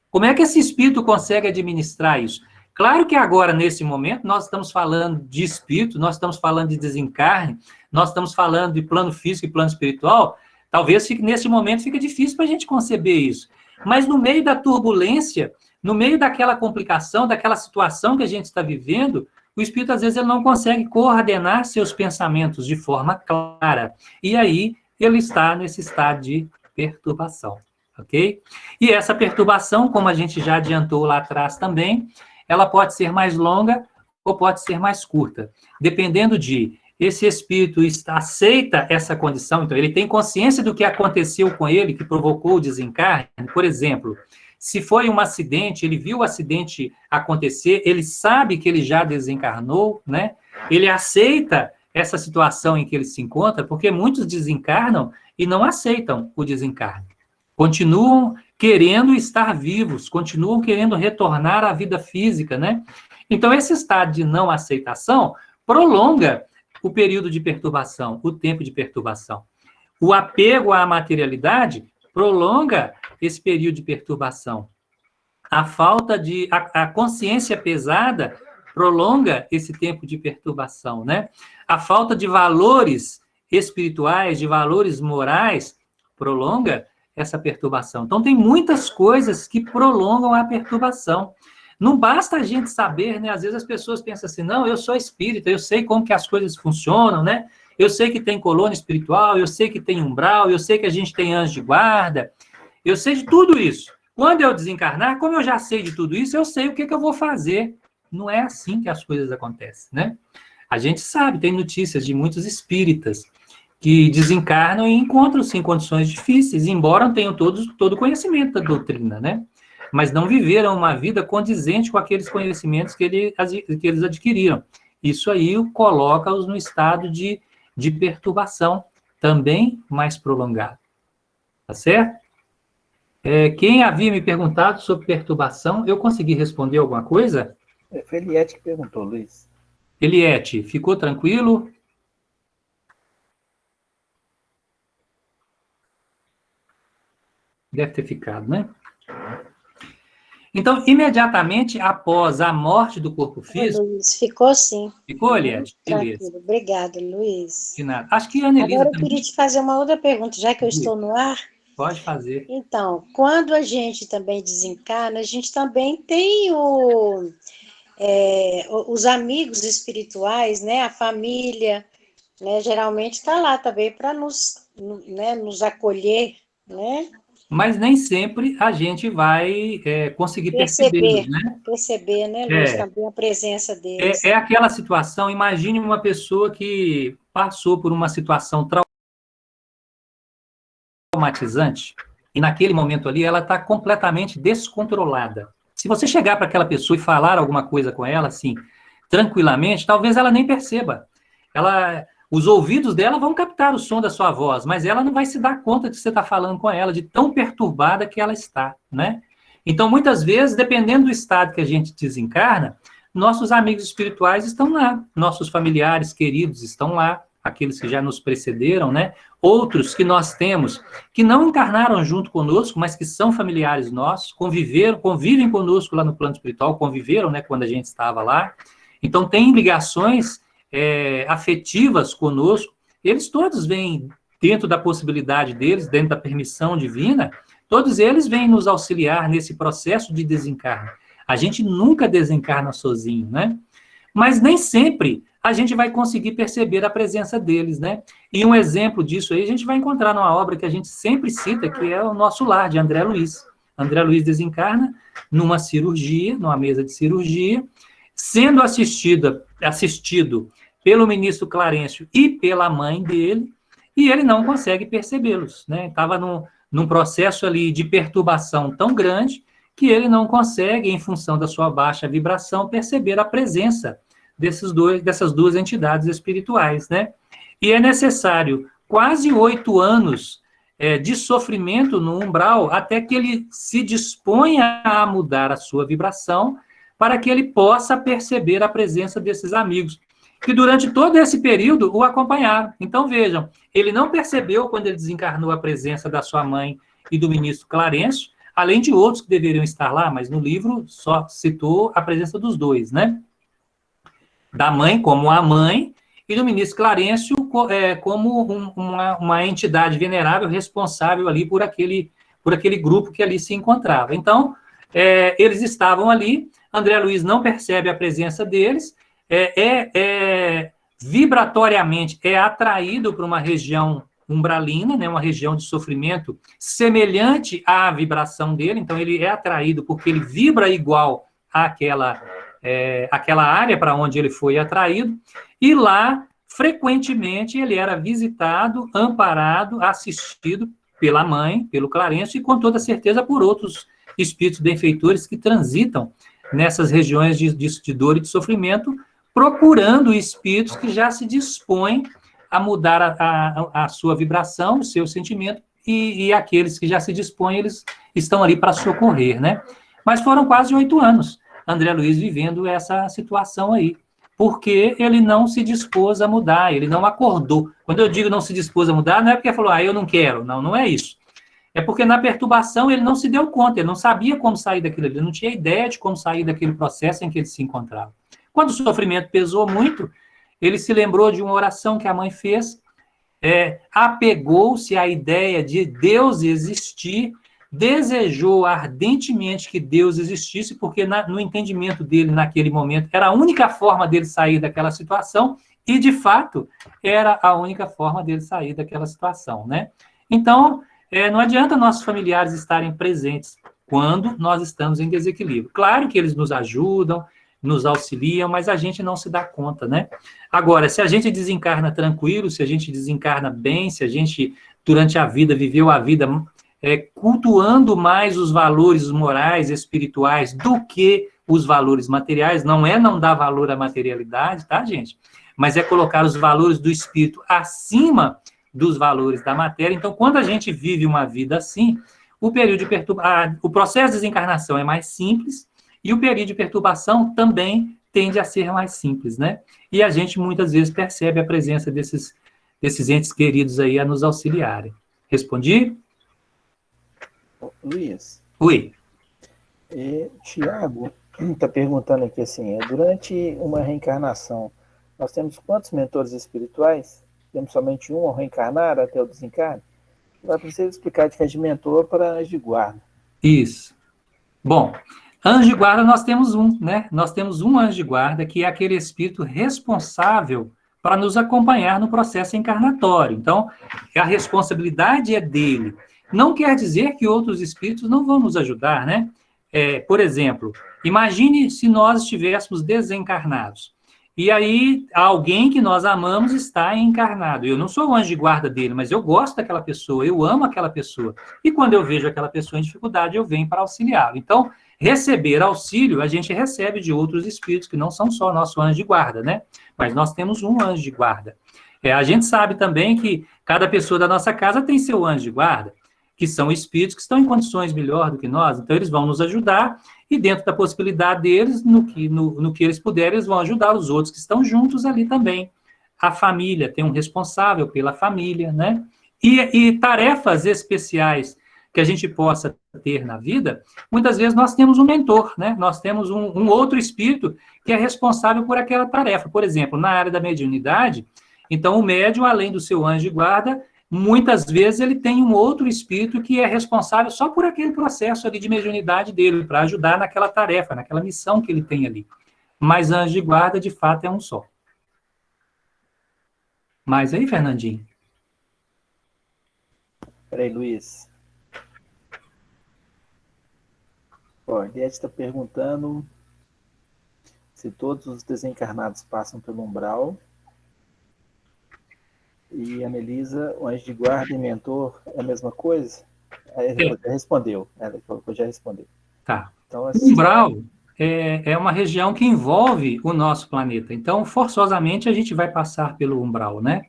Como é que esse espírito consegue administrar isso? Claro que agora, nesse momento, nós estamos falando de espírito, nós estamos falando de desencarne, nós estamos falando de plano físico e plano espiritual, talvez nesse momento fique difícil para a gente conceber isso. Mas no meio da turbulência, no meio daquela complicação, daquela situação que a gente está vivendo, o espírito, às vezes, ele não consegue coordenar seus pensamentos de forma clara. E aí, ele está nesse estado de perturbação, ok? E essa perturbação, como a gente já adiantou lá atrás também, ela pode ser mais longa ou pode ser mais curta, dependendo de esse espírito aceita essa condição, então ele tem consciência do que aconteceu com ele, que provocou o desencarne. Por exemplo, se foi um acidente, ele viu o acidente acontecer, ele sabe que ele já desencarnou, né? Ele aceita essa situação em que ele se encontra, porque muitos desencarnam e não aceitam o desencarne. Continuam querendo estar vivos, continuam querendo retornar à vida física, né? Então, esse estado de não aceitação prolonga o período de perturbação, o tempo de perturbação. O apego à materialidade prolonga esse período de perturbação. A falta de... A consciência pesada prolonga esse tempo de perturbação, né? A falta de valores espirituais, de valores morais, prolonga essa perturbação. Então, tem muitas coisas que prolongam a perturbação. Não basta a gente saber, né? Às vezes as pessoas pensam assim, não, eu sou espírita, eu sei como que as coisas funcionam, né? Eu sei que tem colônia espiritual, eu sei que tem umbral, eu sei que a gente tem anjo de guarda, eu sei de tudo isso. Quando eu desencarnar, como eu já sei de tudo isso, eu sei o que eu vou fazer. Não é assim que as coisas acontecem, né? A gente sabe, tem notícias de muitos espíritas que desencarnam e encontram-se em condições difíceis, embora tenham todo o conhecimento da doutrina, né? Mas não viveram uma vida condizente com aqueles conhecimentos que eles adquiriram. Isso aí coloca-os no estado de perturbação, também mais prolongado. Tá certo? Quem havia me perguntado sobre perturbação, eu consegui responder alguma coisa?
Foi Eliette que perguntou, Luiz.
Eliette, ficou tranquilo? Deve ter ficado, né? Então, imediatamente após a morte do corpo físico...
Luiz, ficou sim.
Ficou, Eliette?
Tranquilo.
Beleza.
Obrigada, Luiz.
De nada. Acho que a Anelisa...
Agora eu queria te fazer uma outra pergunta, já que eu estou no ar.
Pode fazer.
Então, quando a gente também desencarna, a gente também tem os amigos espirituais, né? A família, né? Geralmente está lá também para nos acolher, né?
Mas nem sempre a gente vai conseguir perceber, né?
Perceber, né, Luiz, também a presença deles.
É aquela situação, imagine uma pessoa que passou por uma situação traumatizante, e naquele momento ali ela está completamente descontrolada. Se você chegar para aquela pessoa e falar alguma coisa com ela, assim, tranquilamente, talvez ela nem perceba. Os ouvidos dela vão captar o som da sua voz, mas ela não vai se dar conta de que você está falando com ela, de tão perturbada que ela está, né? Então, muitas vezes, dependendo do estado que a gente desencarna, nossos amigos espirituais estão lá, nossos familiares queridos estão lá, aqueles que já nos precederam, né? Outros que nós temos, que não encarnaram junto conosco, mas que são familiares nossos, convivem conosco lá no plano espiritual, conviveram, né, quando a gente estava lá. Então, tem ligações afetivas conosco, eles todos vêm dentro da possibilidade deles, dentro da permissão divina, todos eles vêm nos auxiliar nesse processo de desencarne. A gente nunca desencarna sozinho, né? Mas nem sempre a gente vai conseguir perceber a presença deles, né? E um exemplo disso aí a gente vai encontrar numa obra que a gente sempre cita, que é o Nosso Lar, de André Luiz. André Luiz desencarna numa cirurgia, numa mesa de cirurgia, sendo assistido pelo ministro Clarencio e pela mãe dele, e ele não consegue percebê-los, né? Estava num processo ali de perturbação tão grande que ele não consegue, em função da sua baixa vibração, perceber a presença dessas duas entidades espirituais, né? E é necessário quase 8 anos de sofrimento no umbral até que ele se disponha a mudar a sua vibração para que ele possa perceber a presença desses amigos, que durante todo esse período o acompanharam. Então, vejam, ele não percebeu, quando ele desencarnou, a presença da sua mãe e do ministro Clarencio, além de outros que deveriam estar lá, mas no livro só citou a presença dos dois, né? Da mãe como a mãe, e do ministro Clarencio como uma entidade venerável responsável ali por aquele grupo que ali se encontrava. Então, eles estavam ali, André Luiz não percebe a presença deles, vibratoriamente é atraído para uma região umbralina, né, uma região de sofrimento semelhante à vibração dele, então ele é atraído porque ele vibra igual àquela área para onde ele foi atraído, e lá, frequentemente, ele era visitado, amparado, assistido pela mãe, pelo Clarencio, e com toda certeza por outros espíritos benfeitores que transitam nessas regiões de dor e de sofrimento, procurando espíritos que já se dispõem a mudar a sua vibração, o seu sentimento, e aqueles que já se dispõem, eles estão ali para socorrer, né? Mas foram quase 8 anos, André Luiz vivendo essa situação aí, porque ele não se dispôs a mudar, ele não acordou. Quando eu digo não se dispôs a mudar, não é porque ele falou, eu não quero, não é isso. É porque na perturbação ele não se deu conta, ele não sabia como sair daquilo, ele não tinha ideia de como sair daquele processo em que ele se encontrava. Quando o sofrimento pesou muito, ele se lembrou de uma oração que a mãe fez, apegou-se à ideia de Deus existir, desejou ardentemente que Deus existisse, porque no entendimento dele, naquele momento, era a única forma dele sair daquela situação, e, de fato, era a única forma dele sair daquela situação, né? Então, não adianta nossos familiares estarem presentes quando nós estamos em desequilíbrio. Claro que eles nos ajudam, nos auxiliam, mas a gente não se dá conta, né? Agora, se a gente desencarna tranquilo, se a gente desencarna bem, se a gente, durante a vida, viveu a vida cultuando mais os valores morais, espirituais, do que os valores materiais, não é não dar valor à materialidade, tá, gente? Mas é colocar os valores do espírito acima dos valores da matéria. Então, quando a gente vive uma vida assim, o período de o processo de desencarnação é mais simples e o período de perturbação também tende a ser mais simples, né? E a gente muitas vezes percebe a presença desses entes queridos aí a nos auxiliarem. Respondi?
Luiz.
Oi.
Tiago está perguntando aqui assim, durante uma reencarnação, nós temos quantos mentores espirituais? Temos somente um ao reencarnar até o desencarne? Vai precisar explicar a diferença de mentor para anjo de guarda.
Isso. Bom, anjo de guarda nós temos um, né? Nós temos um anjo de guarda que é aquele espírito responsável para nos acompanhar no processo encarnatório. Então, a responsabilidade é dele. Não quer dizer que outros espíritos não vão nos ajudar, né? Por exemplo, imagine se nós estivéssemos desencarnados. E aí, alguém que nós amamos está encarnado. Eu não sou o anjo de guarda dele, mas eu gosto daquela pessoa, eu amo aquela pessoa. E quando eu vejo aquela pessoa em dificuldade, eu venho para auxiliá-lo. Então, receber auxílio, a gente recebe de outros espíritos, que não são só nosso anjo de guarda, né? Mas nós temos um anjo de guarda. A gente sabe também que cada pessoa da nossa casa tem seu anjo de guarda, que são espíritos que estão em condições melhor do que nós, então eles vão nos ajudar, e dentro da possibilidade deles, no que eles puderem, eles vão ajudar os outros que estão juntos ali também. A família, tem um responsável pela família, né? E tarefas especiais que a gente possa ter na vida, muitas vezes nós temos um mentor, né? Nós temos um outro espírito que é responsável por aquela tarefa. Por exemplo, na área da mediunidade, então o médium, além do seu anjo de guarda, muitas vezes ele tem um outro espírito que é responsável só por aquele processo ali de mediunidade dele, para ajudar naquela tarefa, naquela missão que ele tem ali. Mas anjo de guarda, de fato, é um só. Mas aí, Fernandinho?
Peraí, Luiz. A Guedes está perguntando se todos os desencarnados passam pelo umbral. E a Melisa, o anjo de guarda e mentor é a mesma coisa? Aí ela já respondeu. Ela falou que já respondeu.
Tá.
Então,
assim, o umbral é uma região que envolve o nosso planeta. Então, forçosamente, a gente vai passar pelo umbral, né?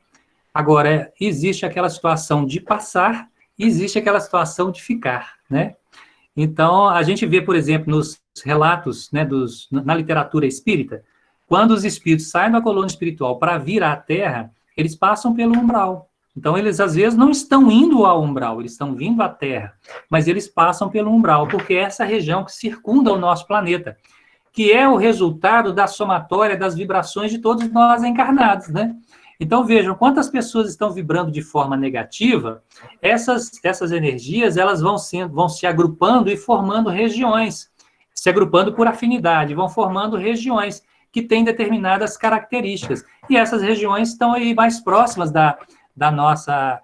Agora, existe aquela situação de passar e existe aquela situação de ficar, né? Então, a gente vê, por exemplo, nos relatos, né, na literatura espírita, quando os espíritos saem da colônia espiritual para vir à Terra, eles passam pelo umbral. Então, eles, às vezes, não estão indo ao umbral, eles estão vindo à Terra, mas eles passam pelo umbral, porque é essa região que circunda o nosso planeta, que é o resultado da somatória das vibrações de todos nós encarnados, né? Então, vejam, quantas pessoas estão vibrando de forma negativa, essas energias, elas vão se agrupando e formando regiões, se agrupando por afinidade, vão formando regiões que têm determinadas características. E essas regiões estão aí mais próximas da nossa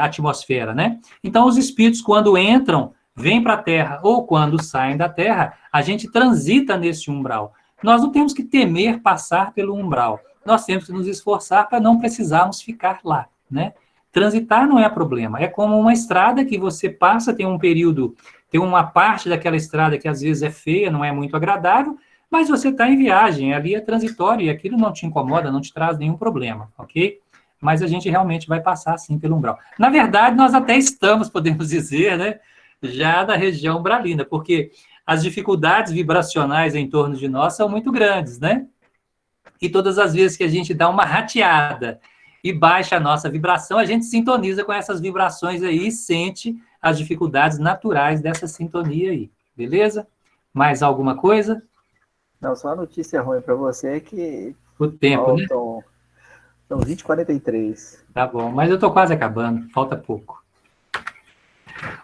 atmosfera, né? Então, os espíritos, quando entram, vêm para a Terra, ou quando saem da Terra, a gente transita nesse umbral. Nós não temos que temer passar pelo umbral. Nós temos que nos esforçar para não precisarmos ficar lá, né? Transitar não é problema. É como uma estrada que você passa, tem um período, tem uma parte daquela estrada que às vezes é feia, não é muito agradável, mas você está em viagem, ali é transitório e aquilo não te incomoda, não te traz nenhum problema, ok? Mas a gente realmente vai passar, sim, pelo umbral. Na verdade, nós até estamos, podemos dizer, né, já da região umbralina, porque as dificuldades vibracionais em torno de nós são muito grandes, né? E todas as vezes que a gente dá uma rateada e baixa a nossa vibração, a gente sintoniza com essas vibrações aí e sente as dificuldades naturais dessa sintonia aí, beleza? Mais alguma coisa?
Não, só uma notícia ruim para você é que
o tempo, né?
São 20h43.
Tá bom, mas eu estou quase acabando, falta pouco.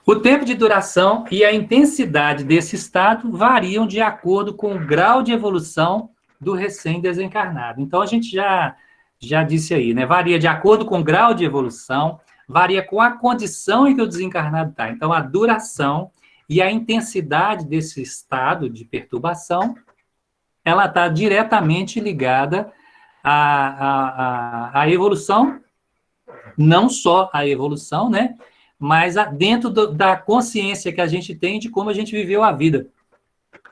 O tempo de duração e a intensidade desse estado variam de acordo com o grau de evolução do recém-desencarnado. Então, a gente já disse aí, né? Varia de acordo com o grau de evolução, varia com a condição em que o desencarnado está. Então, a duração e a intensidade desse estado de perturbação ela está diretamente ligada à evolução, não só à evolução, né? Mas dentro da consciência que a gente tem de como a gente viveu a vida.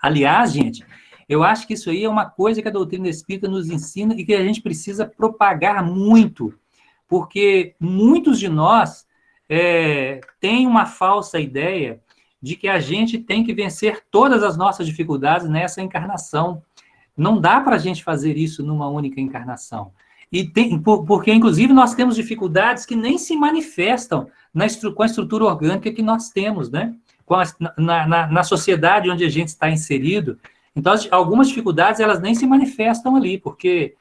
Aliás, gente, eu acho que isso aí é uma coisa que a doutrina espírita nos ensina e que a gente precisa propagar muito, porque muitos de nós têm uma falsa ideia de que a gente tem que vencer todas as nossas dificuldades nessa encarnação. Não dá para a gente fazer isso numa única encarnação. Porque, inclusive, nós temos dificuldades que nem se manifestam com a estrutura orgânica que nós temos, né? Na sociedade onde a gente está inserido. Então, algumas dificuldades, elas nem se manifestam ali, porque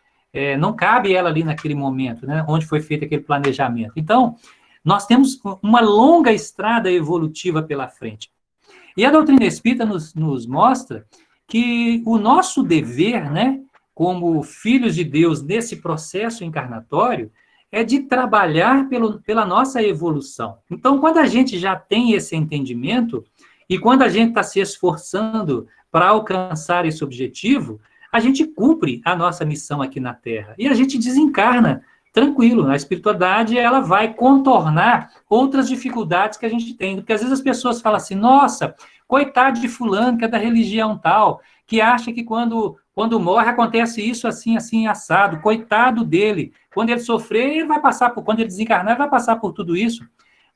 não cabe ela ali naquele momento, né? Onde foi feito aquele planejamento. Então, nós temos uma longa estrada evolutiva pela frente. E a doutrina espírita nos mostra que o nosso dever, né, como filhos de Deus nesse processo encarnatório, é de trabalhar pela nossa evolução. Então, quando a gente já tem esse entendimento, e quando a gente está se esforçando para alcançar esse objetivo, a gente cumpre a nossa missão aqui na Terra. E a gente desencarna tranquilo. A espiritualidade, ela vai contornar outras dificuldades que a gente tem. Porque às vezes as pessoas falam assim, nossa, coitado de fulano, que é da religião tal, que acha que quando morre acontece isso, assim, assim, assado. Coitado dele. Quando ele sofrer, ele vai passar quando ele desencarnar, ele vai passar por tudo isso.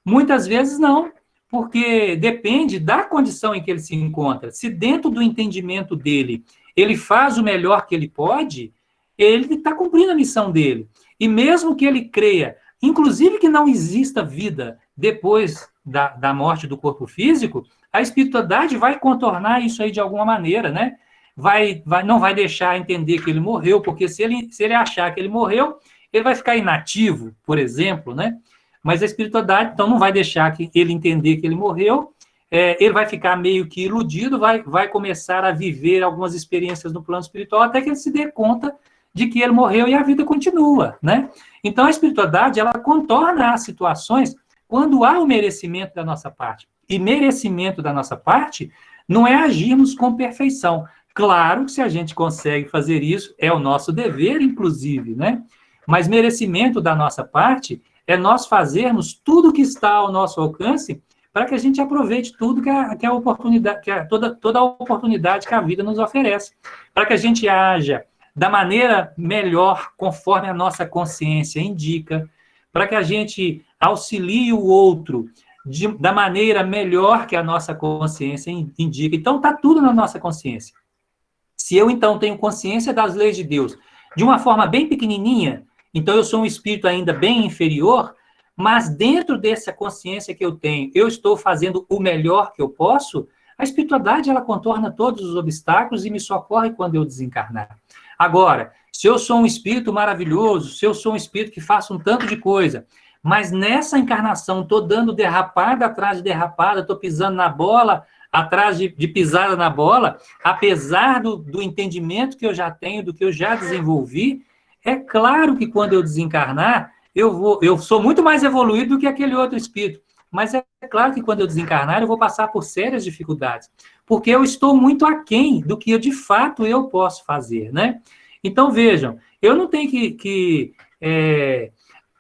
Muitas vezes não, porque depende da condição em que ele se encontra. Se dentro do entendimento dele, ele faz o melhor que ele pode, ele está cumprindo a missão dele. E mesmo que ele creia, inclusive que não exista vida depois da morte do corpo físico, a espiritualidade vai contornar isso aí de alguma maneira, né? Não vai deixar entender que ele morreu, porque se ele achar que ele morreu, ele vai ficar inativo, por exemplo, né? Mas a espiritualidade, então, não vai deixar que ele entender que ele morreu, ele vai ficar meio que iludido, vai começar a viver algumas experiências no plano espiritual, até que ele se dê conta de que ele morreu e a vida continua, né? Então, a espiritualidade, ela contorna as situações quando há o merecimento da nossa parte. E merecimento da nossa parte não é agirmos com perfeição. Claro que se a gente consegue fazer isso, é o nosso dever, inclusive, né? Mas merecimento da nossa parte é nós fazermos tudo que está ao nosso alcance para que a gente aproveite tudo que a oportunidade, toda a oportunidade que a vida nos oferece. Para que a gente haja da maneira melhor, conforme a nossa consciência indica, para que a gente auxilie o outro da maneira melhor que a nossa consciência indica. Então, está tudo na nossa consciência. Se eu, então, tenho consciência das leis de Deus de uma forma bem pequenininha, então eu sou um espírito ainda bem inferior, mas dentro dessa consciência que eu tenho, eu estou fazendo o melhor que eu posso, a espiritualidade, ela contorna todos os obstáculos e me socorre quando eu desencarnar. Agora, se eu sou um espírito maravilhoso, se eu sou um espírito que faça um tanto de coisa, mas nessa encarnação estou dando derrapada atrás de derrapada, estou pisando na bola atrás de pisada na bola, apesar do entendimento que eu já tenho, do que eu já desenvolvi, é claro que quando eu desencarnar, eu sou muito mais evoluído do que aquele outro espírito. Mas é claro que quando eu desencarnar, eu vou passar por sérias dificuldades, porque eu estou muito aquém do que de fato eu posso fazer, né? Então, vejam, eu não tenho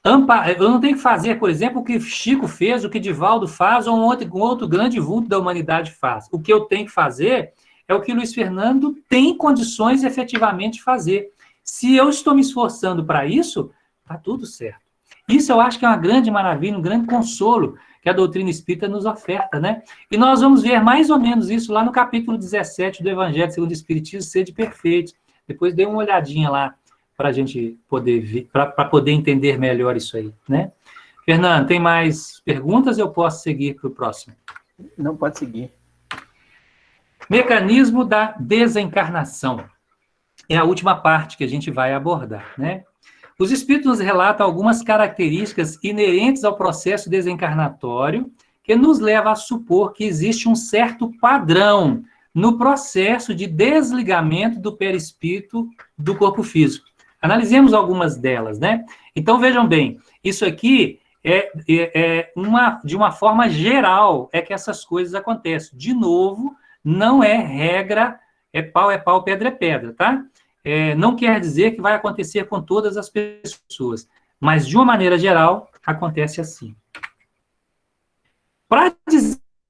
eu não tenho que fazer, por exemplo, o que Chico fez, o que Divaldo faz, ou um outro grande vulto da humanidade faz. O que eu tenho que fazer é o que Luiz Fernando tem condições efetivamente de fazer. Se eu estou me esforçando para isso, está tudo certo. Isso eu acho que é uma grande maravilha, um grande consolo que a doutrina espírita nos oferta, né? E nós vamos ver mais ou menos isso lá no capítulo 17 do Evangelho segundo o Espiritismo, Sede Perfeitos. Depois dê uma olhadinha lá para a gente poder ver, para poder entender melhor isso aí, né? Fernando, tem mais perguntas? Eu posso seguir para o próximo?
Não, pode seguir.
Mecanismo da desencarnação. É a última parte que a gente vai abordar, né? Os espíritos nos relatam algumas características inerentes ao processo desencarnatório que nos leva a supor que existe um certo padrão no processo de desligamento do perispírito do corpo físico. Analisemos algumas delas, né? Então, vejam bem, isso aqui de uma forma geral, é que essas coisas acontecem. De novo, não é regra é pau, pedra é pedra, tá? Não quer dizer que vai acontecer com todas as pessoas, mas, de uma maneira geral, acontece assim. Para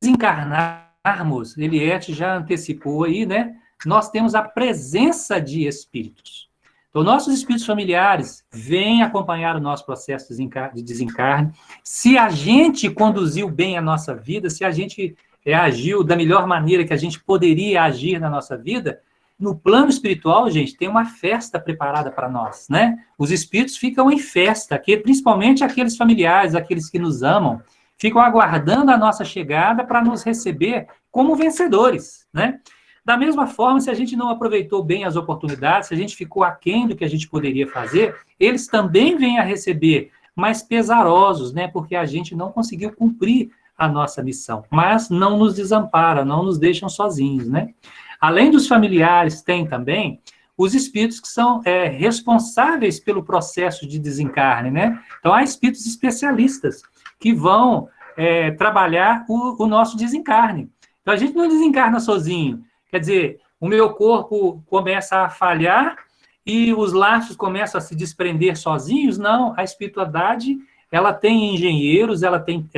desencarnarmos, Eliette já antecipou aí, né? Nós temos a presença de espíritos. Então, nossos espíritos familiares vêm acompanhar o nosso processo de desencarne. Se a gente conduziu bem a nossa vida, se a gente agiu da melhor maneira que a gente poderia agir na nossa vida, no plano espiritual, gente, tem uma festa preparada para nós, né? Os espíritos ficam em festa, principalmente aqueles familiares, aqueles que nos amam, ficam aguardando a nossa chegada para nos receber como vencedores, né? Da mesma forma, se a gente não aproveitou bem as oportunidades, se a gente ficou aquém do que a gente poderia fazer, eles também vêm a receber, mas pesarosos, né? Porque a gente não conseguiu cumprir a nossa missão, mas não nos desamparam, não nos deixam sozinhos, né? Além dos familiares, tem também os espíritos que são responsáveis pelo processo de desencarne, né? Então, há espíritos especialistas que vão trabalhar o nosso desencarne. Então, a gente não desencarna sozinho. Quer dizer, o meu corpo começa a falhar e os laços começam a se desprender sozinhos? Não, a espiritualidade, ela tem engenheiros, ela tem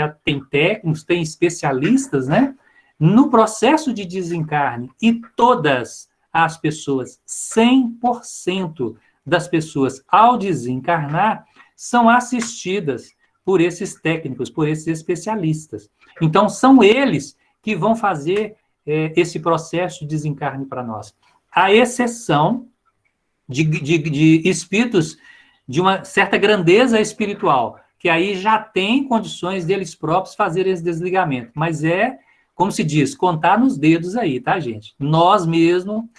técnicos, tem especialistas, né? No processo de desencarne, e todas as pessoas, 100% das pessoas, ao desencarnar, são assistidas por esses técnicos, por esses especialistas. Então, são eles que vão fazer esse processo de desencarne para nós. À exceção de espíritos de uma certa grandeza espiritual, que aí já tem condições deles próprios fazerem esse desligamento. Mas como se diz, contar nos dedos aí, tá, gente? Nós mesmo,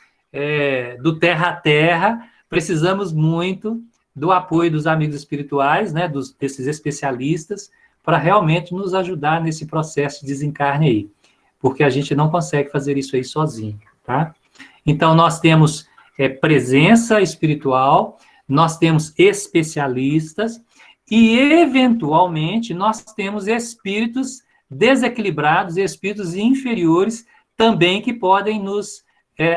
do terra a terra, precisamos muito do apoio dos amigos espirituais, né, desses especialistas, para realmente nos ajudar nesse processo de desencarne aí. Porque a gente não consegue fazer isso aí sozinho, tá? Então, nós temos presença espiritual, nós temos especialistas, e, eventualmente, nós temos espíritos desequilibrados, espíritos inferiores, também que podem nos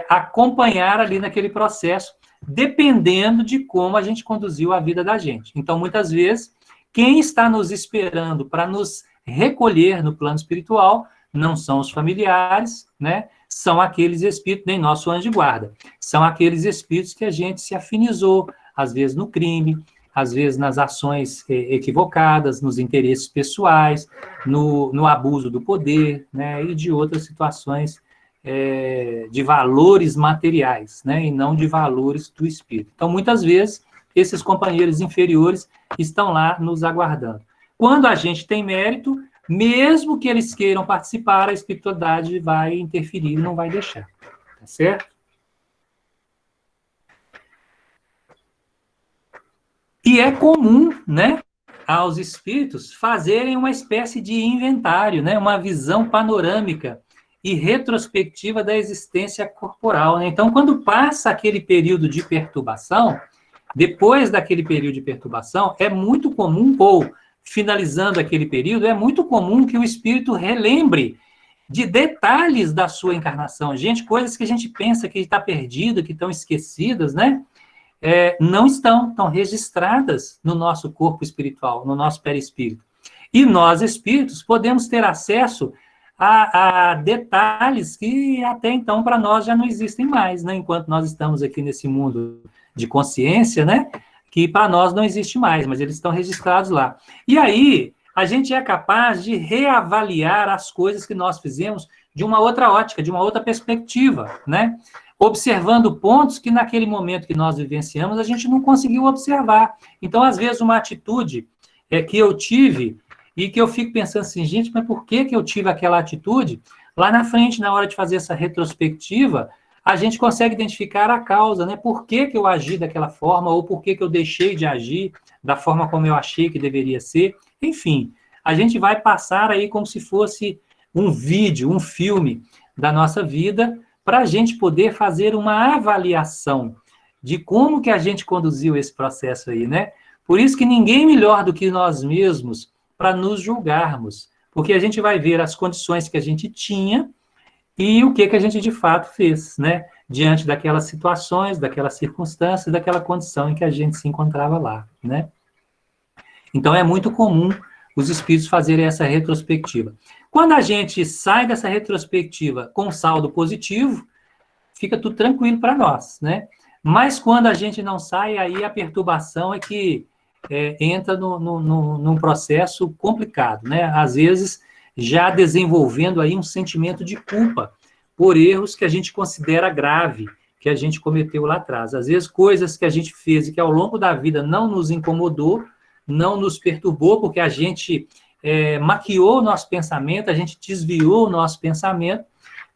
acompanhar ali naquele processo, dependendo de como a gente conduziu a vida da gente. Então, muitas vezes, quem está nos esperando para nos recolher no plano espiritual não são os familiares, né? São aqueles espíritos, nem nosso anjo de guarda, são aqueles espíritos que a gente se afinizou, às vezes no crime, às vezes nas ações equivocadas, nos interesses pessoais, no abuso do poder, né? E de outras situações de valores materiais, né? E não de valores do espírito. Então, muitas vezes, esses companheiros inferiores estão lá nos aguardando. Quando a gente tem mérito, mesmo que eles queiram participar, a espiritualidade vai interferir, não vai deixar. Tá certo? E é comum, né, aos espíritos fazerem uma espécie de inventário, né, uma visão panorâmica e retrospectiva da existência corporal, né? Então, quando passa aquele período de perturbação, depois daquele período de perturbação, é muito comum, ou finalizando aquele período, é muito comum que o espírito relembre de detalhes da sua encarnação. Gente, coisas que a gente pensa que está perdido, que estão esquecidas, né? Não estão registradas no nosso corpo espiritual, no nosso perispírito. E nós, espíritos, podemos ter acesso a detalhes que até então para nós já não existem mais, né? Enquanto nós estamos aqui nesse mundo de consciência, né? Que para nós não existe mais, mas eles estão registrados lá. E aí, a gente é capaz de reavaliar as coisas que nós fizemos de uma outra ótica, de uma outra perspectiva, né? Observando pontos que naquele momento que nós vivenciamos, a gente não conseguiu observar. Então, às vezes, uma atitude que eu tive e que eu fico pensando assim, gente, mas por que eu tive aquela atitude? Lá na frente, na hora de fazer essa retrospectiva, a gente consegue identificar a causa, né? Por que eu agi daquela forma, ou por que eu deixei de agir da forma como eu achei que deveria ser. Enfim, a gente vai passar aí como se fosse um vídeo, um filme da nossa vida, para a gente poder fazer uma avaliação de como que a gente conduziu esse processo aí, né? Por isso que ninguém melhor do que nós mesmos para nos julgarmos, porque a gente vai ver as condições que a gente tinha e o que a gente de fato fez, né? diante daquelas situações, daquelas circunstâncias, daquela condição em que a gente se encontrava lá, né? Então, é muito comum os espíritos fazerem essa retrospectiva. Quando a gente sai dessa retrospectiva com saldo positivo, fica tudo tranquilo para nós, né? Mas quando a gente não sai, aí a perturbação é que entra num processo complicado, né? Às vezes, já desenvolvendo aí um sentimento de culpa por erros que a gente considera grave, que a gente cometeu lá atrás. Às vezes, coisas que a gente fez e que ao longo da vida não nos incomodou, não nos perturbou, porque a gente maquiou o nosso pensamento, a gente desviou o nosso pensamento.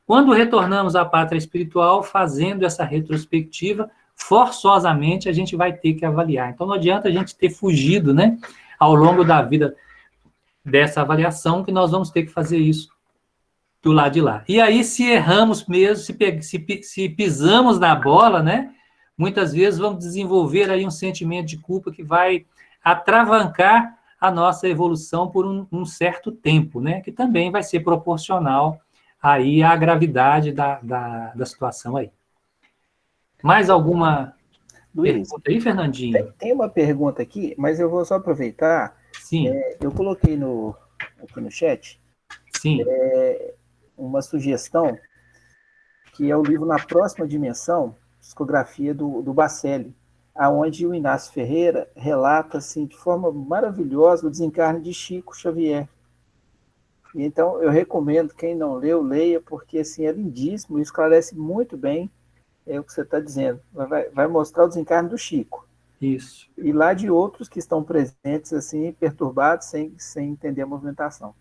Quando retornamos à pátria espiritual, fazendo essa retrospectiva, forçosamente a gente vai ter que avaliar. Então, não adianta a gente ter fugido, né, ao longo da vida dessa avaliação, que nós vamos ter que fazer isso do lado de lá. E aí, se erramos mesmo, se pisamos na bola, né, muitas vezes vamos desenvolver aí um sentimento de culpa que vai atravancar a nossa evolução por um certo tempo, né, que também vai ser proporcional aí à gravidade da situação aí. Mais alguma pergunta aí, Fernandinho?
Tem uma pergunta aqui, mas eu vou só aproveitar.
Sim.
Eu coloquei aqui no chat
Sim.
Uma sugestão, que é o livro Na Próxima Dimensão, psicografia do Bacelli, aonde o Inácio Ferreira relata assim, de forma maravilhosa o desencarne de Chico Xavier. E, então, eu recomendo, quem não leu, leia, porque assim, é lindíssimo e esclarece muito bem o que você está dizendo. Vai mostrar o desencarne do Chico.
Isso.
E lá de outros que estão presentes, assim, perturbados, sem entender a movimentação.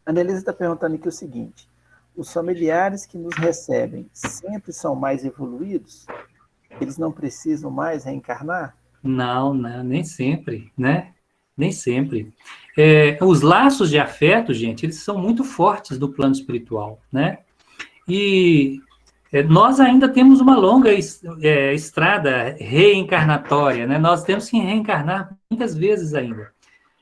A Annelise está perguntando aqui o seguinte: os familiares que nos recebem sempre são mais evoluídos? Eles não precisam mais reencarnar?
Não, nem sempre, né? Nem sempre. Os laços de afeto, gente, eles são muito fortes do plano espiritual, né? E nós ainda temos uma longa estrada reencarnatória, né? Nós temos que reencarnar muitas vezes ainda.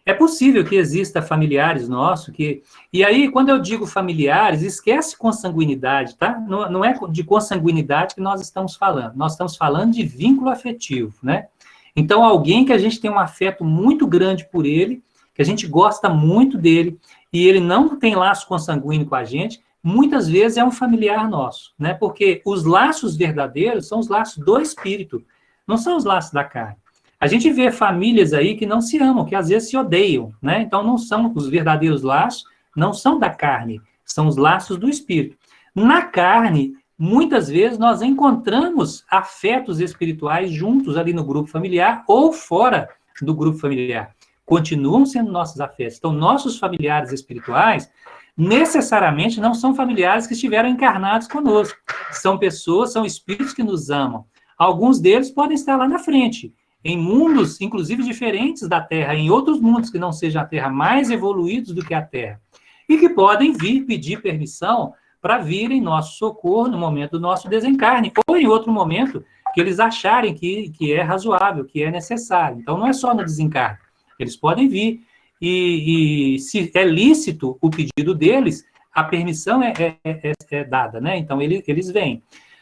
É possível que exista familiares nossos que... E aí, quando eu digo familiares, esquece consanguinidade, tá? Não é de consanguinidade que nós estamos falando. Nós estamos falando de vínculo afetivo, né? Então, alguém que a gente tem um afeto muito grande por ele, que a gente gosta muito dele, e ele não tem laço consanguíneo com a gente, muitas vezes é um familiar nosso, né? Porque os laços verdadeiros são os laços do espírito, não são os laços da carne. A gente vê famílias aí que não se amam, que às vezes se odeiam, né? Então, não são os verdadeiros laços, não são da carne, são os laços do espírito. Na carne, muitas vezes nós encontramos afetos espirituais juntos ali no grupo familiar ou fora do grupo familiar. Continuam sendo nossos afetos. Então, nossos familiares espirituais necessariamente não são familiares que estiveram encarnados conosco. São pessoas, são espíritos que nos amam. Alguns deles podem estar lá na frente, em mundos, inclusive, diferentes da Terra, em outros mundos que não sejam a Terra, mais evoluídos do que a Terra, e que podem vir pedir permissão para vir em nosso socorro no momento do nosso desencarne, ou em outro momento que eles acharem que é razoável, que é necessário. Então, não é só no desencarne. Eles podem vir, e se é lícito o pedido deles, a permissão é dada, né? Então, eles vêm.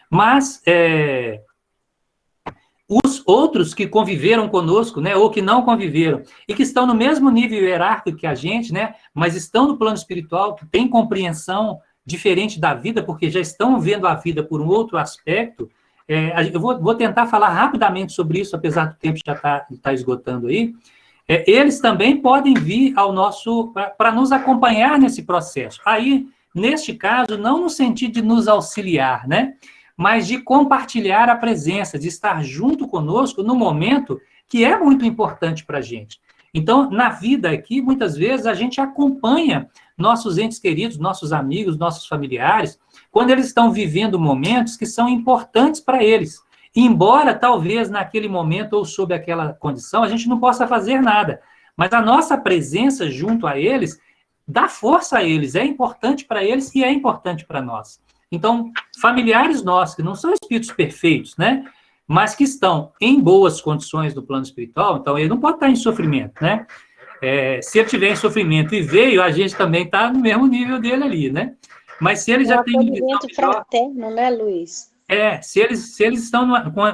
Mas... os outros que conviveram conosco, né, ou que não conviveram, e que estão no mesmo nível hierárquico que a gente, né, mas estão no plano espiritual, que têm compreensão diferente da vida, porque já estão vendo a vida por um outro aspecto. Eu vou tentar falar rapidamente sobre isso, apesar do tempo já tá esgotando aí. Eles também podem vir ao nosso, para nos acompanhar nesse processo. Aí, neste caso, não no sentido de nos auxiliar, né, mas de compartilhar a presença, de estar junto conosco no momento que é muito importante para a gente. Então, na vida aqui, muitas vezes, a gente acompanha nossos entes queridos, nossos amigos, nossos familiares, quando eles estão vivendo momentos que são importantes para eles. Embora, talvez, naquele momento ou sob aquela condição, a gente não possa fazer nada. Mas a nossa presença junto a eles dá força a eles, é importante para eles e é importante para nós. Então, familiares nossos, que não são espíritos perfeitos, né? Mas que estão em boas condições no plano espiritual, então ele não pode estar em sofrimento, né? Se ele tiver em sofrimento e veio, a gente também está no mesmo nível dele ali, né? Mas se eles
Um
já têm uma visão
acolhimento
melhor,
fraterno, né, Luiz?
se eles estão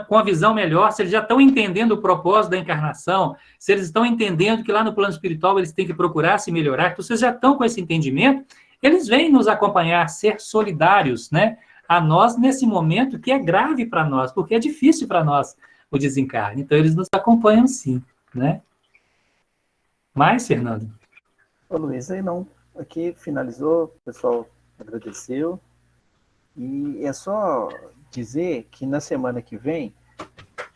com a visão melhor, se eles já estão entendendo o propósito da encarnação, se eles estão entendendo que lá no plano espiritual eles têm que procurar se melhorar, então vocês já estão com esse entendimento, eles vêm nos acompanhar, ser solidários, né, a nós nesse momento que é grave para nós, porque é difícil para nós o desencarne. Então eles nos acompanham sim, né? Mais, Fernando?
Ô, Luiz, aí não. Aqui finalizou, o pessoal agradeceu. E é só dizer que na semana que vem,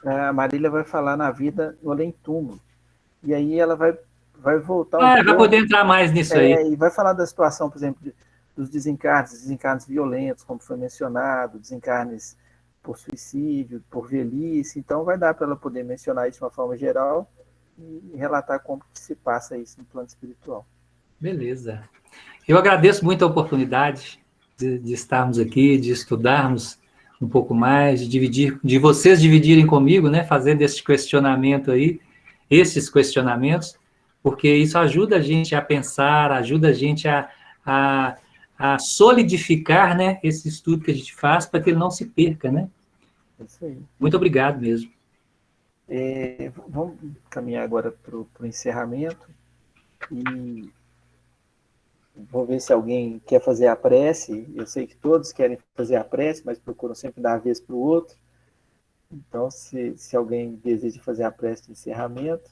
a Marília vai falar na vida no além-túmulo. E aí ela vai voltar um
Vai
pouco
poder entrar mais nisso aí.
e vai falar da situação, por exemplo, dos desencarnes violentos, como foi mencionado, desencarnes por suicídio, por velhice. Então vai dar para ela poder mencionar isso de uma forma geral e relatar como que se passa isso no plano espiritual.
Beleza. Eu agradeço muito a oportunidade de estarmos aqui, de estudarmos um pouco mais, de dividir, de vocês dividirem comigo, né, fazendo esse questionamento aí, esses questionamentos, porque isso ajuda a gente a pensar, ajuda a gente a, a solidificar, né, esse estudo que a gente faz para que ele não se perca, né?
É isso aí.
Muito obrigado mesmo.
Vamos caminhar agora para o encerramento e vou ver se alguém quer fazer a prece. Eu sei que todos querem fazer a prece, mas procuram sempre dar a vez para o outro. Então, se alguém deseja fazer a prece de encerramento,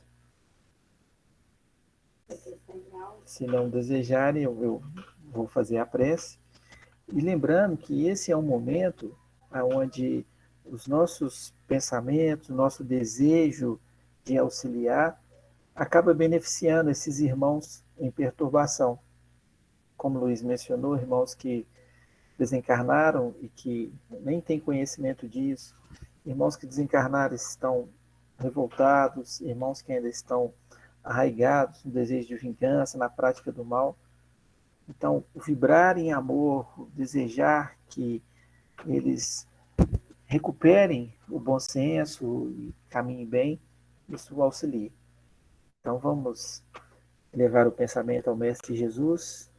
se não desejarem, eu vou fazer a prece. E lembrando que esse é um momento onde os nossos pensamentos, o nosso desejo de auxiliar, acaba beneficiando esses irmãos em perturbação. Como o Luiz mencionou, irmãos que desencarnaram e que nem têm conhecimento disso, irmãos que desencarnaram estão revoltados, irmãos que ainda estão arraigados no desejo de vingança, na prática do mal. Então, o vibrar em amor, o desejar que eles recuperem o bom senso e caminhem bem, isso auxilia. Então, vamos levar o pensamento ao Mestre Jesus,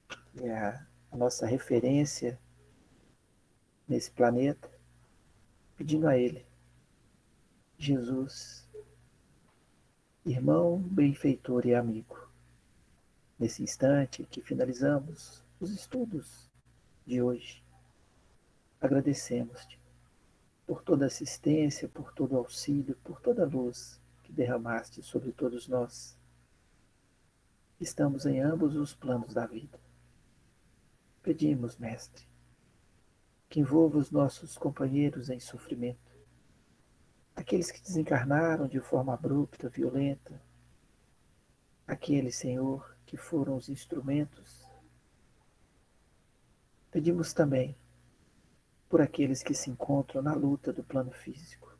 que é a nossa referência nesse planeta, pedindo a Ele, Jesus, irmão, benfeitor e amigo, nesse instante que finalizamos os estudos de hoje, agradecemos-te por toda assistência, por todo auxílio, por toda luz que derramaste sobre todos nós. Estamos em ambos os planos da vida. Pedimos, Mestre, que envolva os nossos companheiros em sofrimento, aqueles que desencarnaram de forma abrupta, violenta, aqueles, Senhor, que foram os instrumentos. Pedimos também por aqueles que se encontram na luta do plano físico,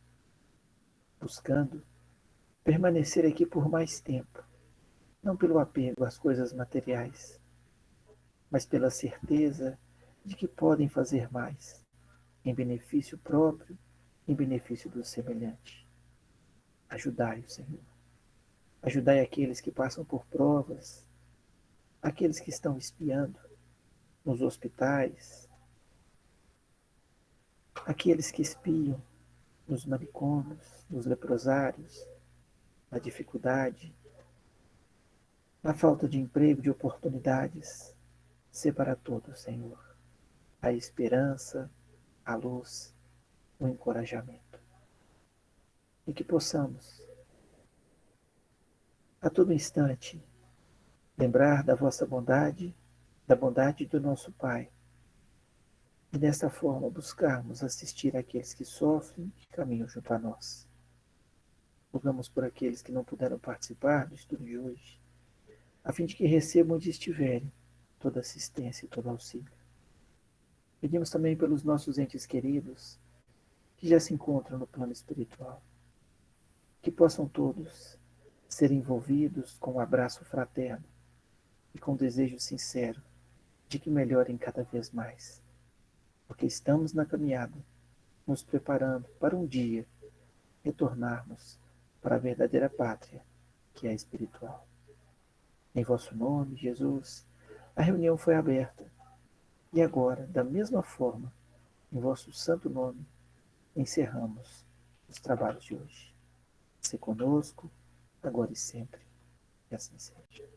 buscando permanecer aqui por mais tempo, não pelo apego às coisas materiais, mas pela certeza de que podem fazer mais, em benefício próprio, em benefício do semelhante. Ajudai-o, Senhor. Ajudai aqueles que passam por provas, aqueles que estão espiando nos hospitais, aqueles que espiam nos manicômios, nos leprosários, na dificuldade, na falta de emprego, de oportunidades. Sê para todos, Senhor, a esperança, a luz, o encorajamento. E que possamos, a todo instante, lembrar da vossa bondade, da bondade do nosso Pai, e desta forma buscarmos assistir àqueles que sofrem e caminham junto a nós. Rogamos por aqueles que não puderam participar do estudo de hoje, a fim de que recebam onde estiverem toda assistência e todo auxílio. Pedimos também pelos nossos entes queridos que já se encontram no plano espiritual, que possam todos ser envolvidos com um abraço fraterno e com um desejo sincero de que melhorem cada vez mais, porque estamos na caminhada, nos preparando para um dia retornarmos para a verdadeira pátria, que é a espiritual. Em vosso nome, Jesus, a reunião foi aberta. E agora, da mesma forma, em vosso santo nome, encerramos os trabalhos de hoje. Se conosco, agora e sempre, e assim seja.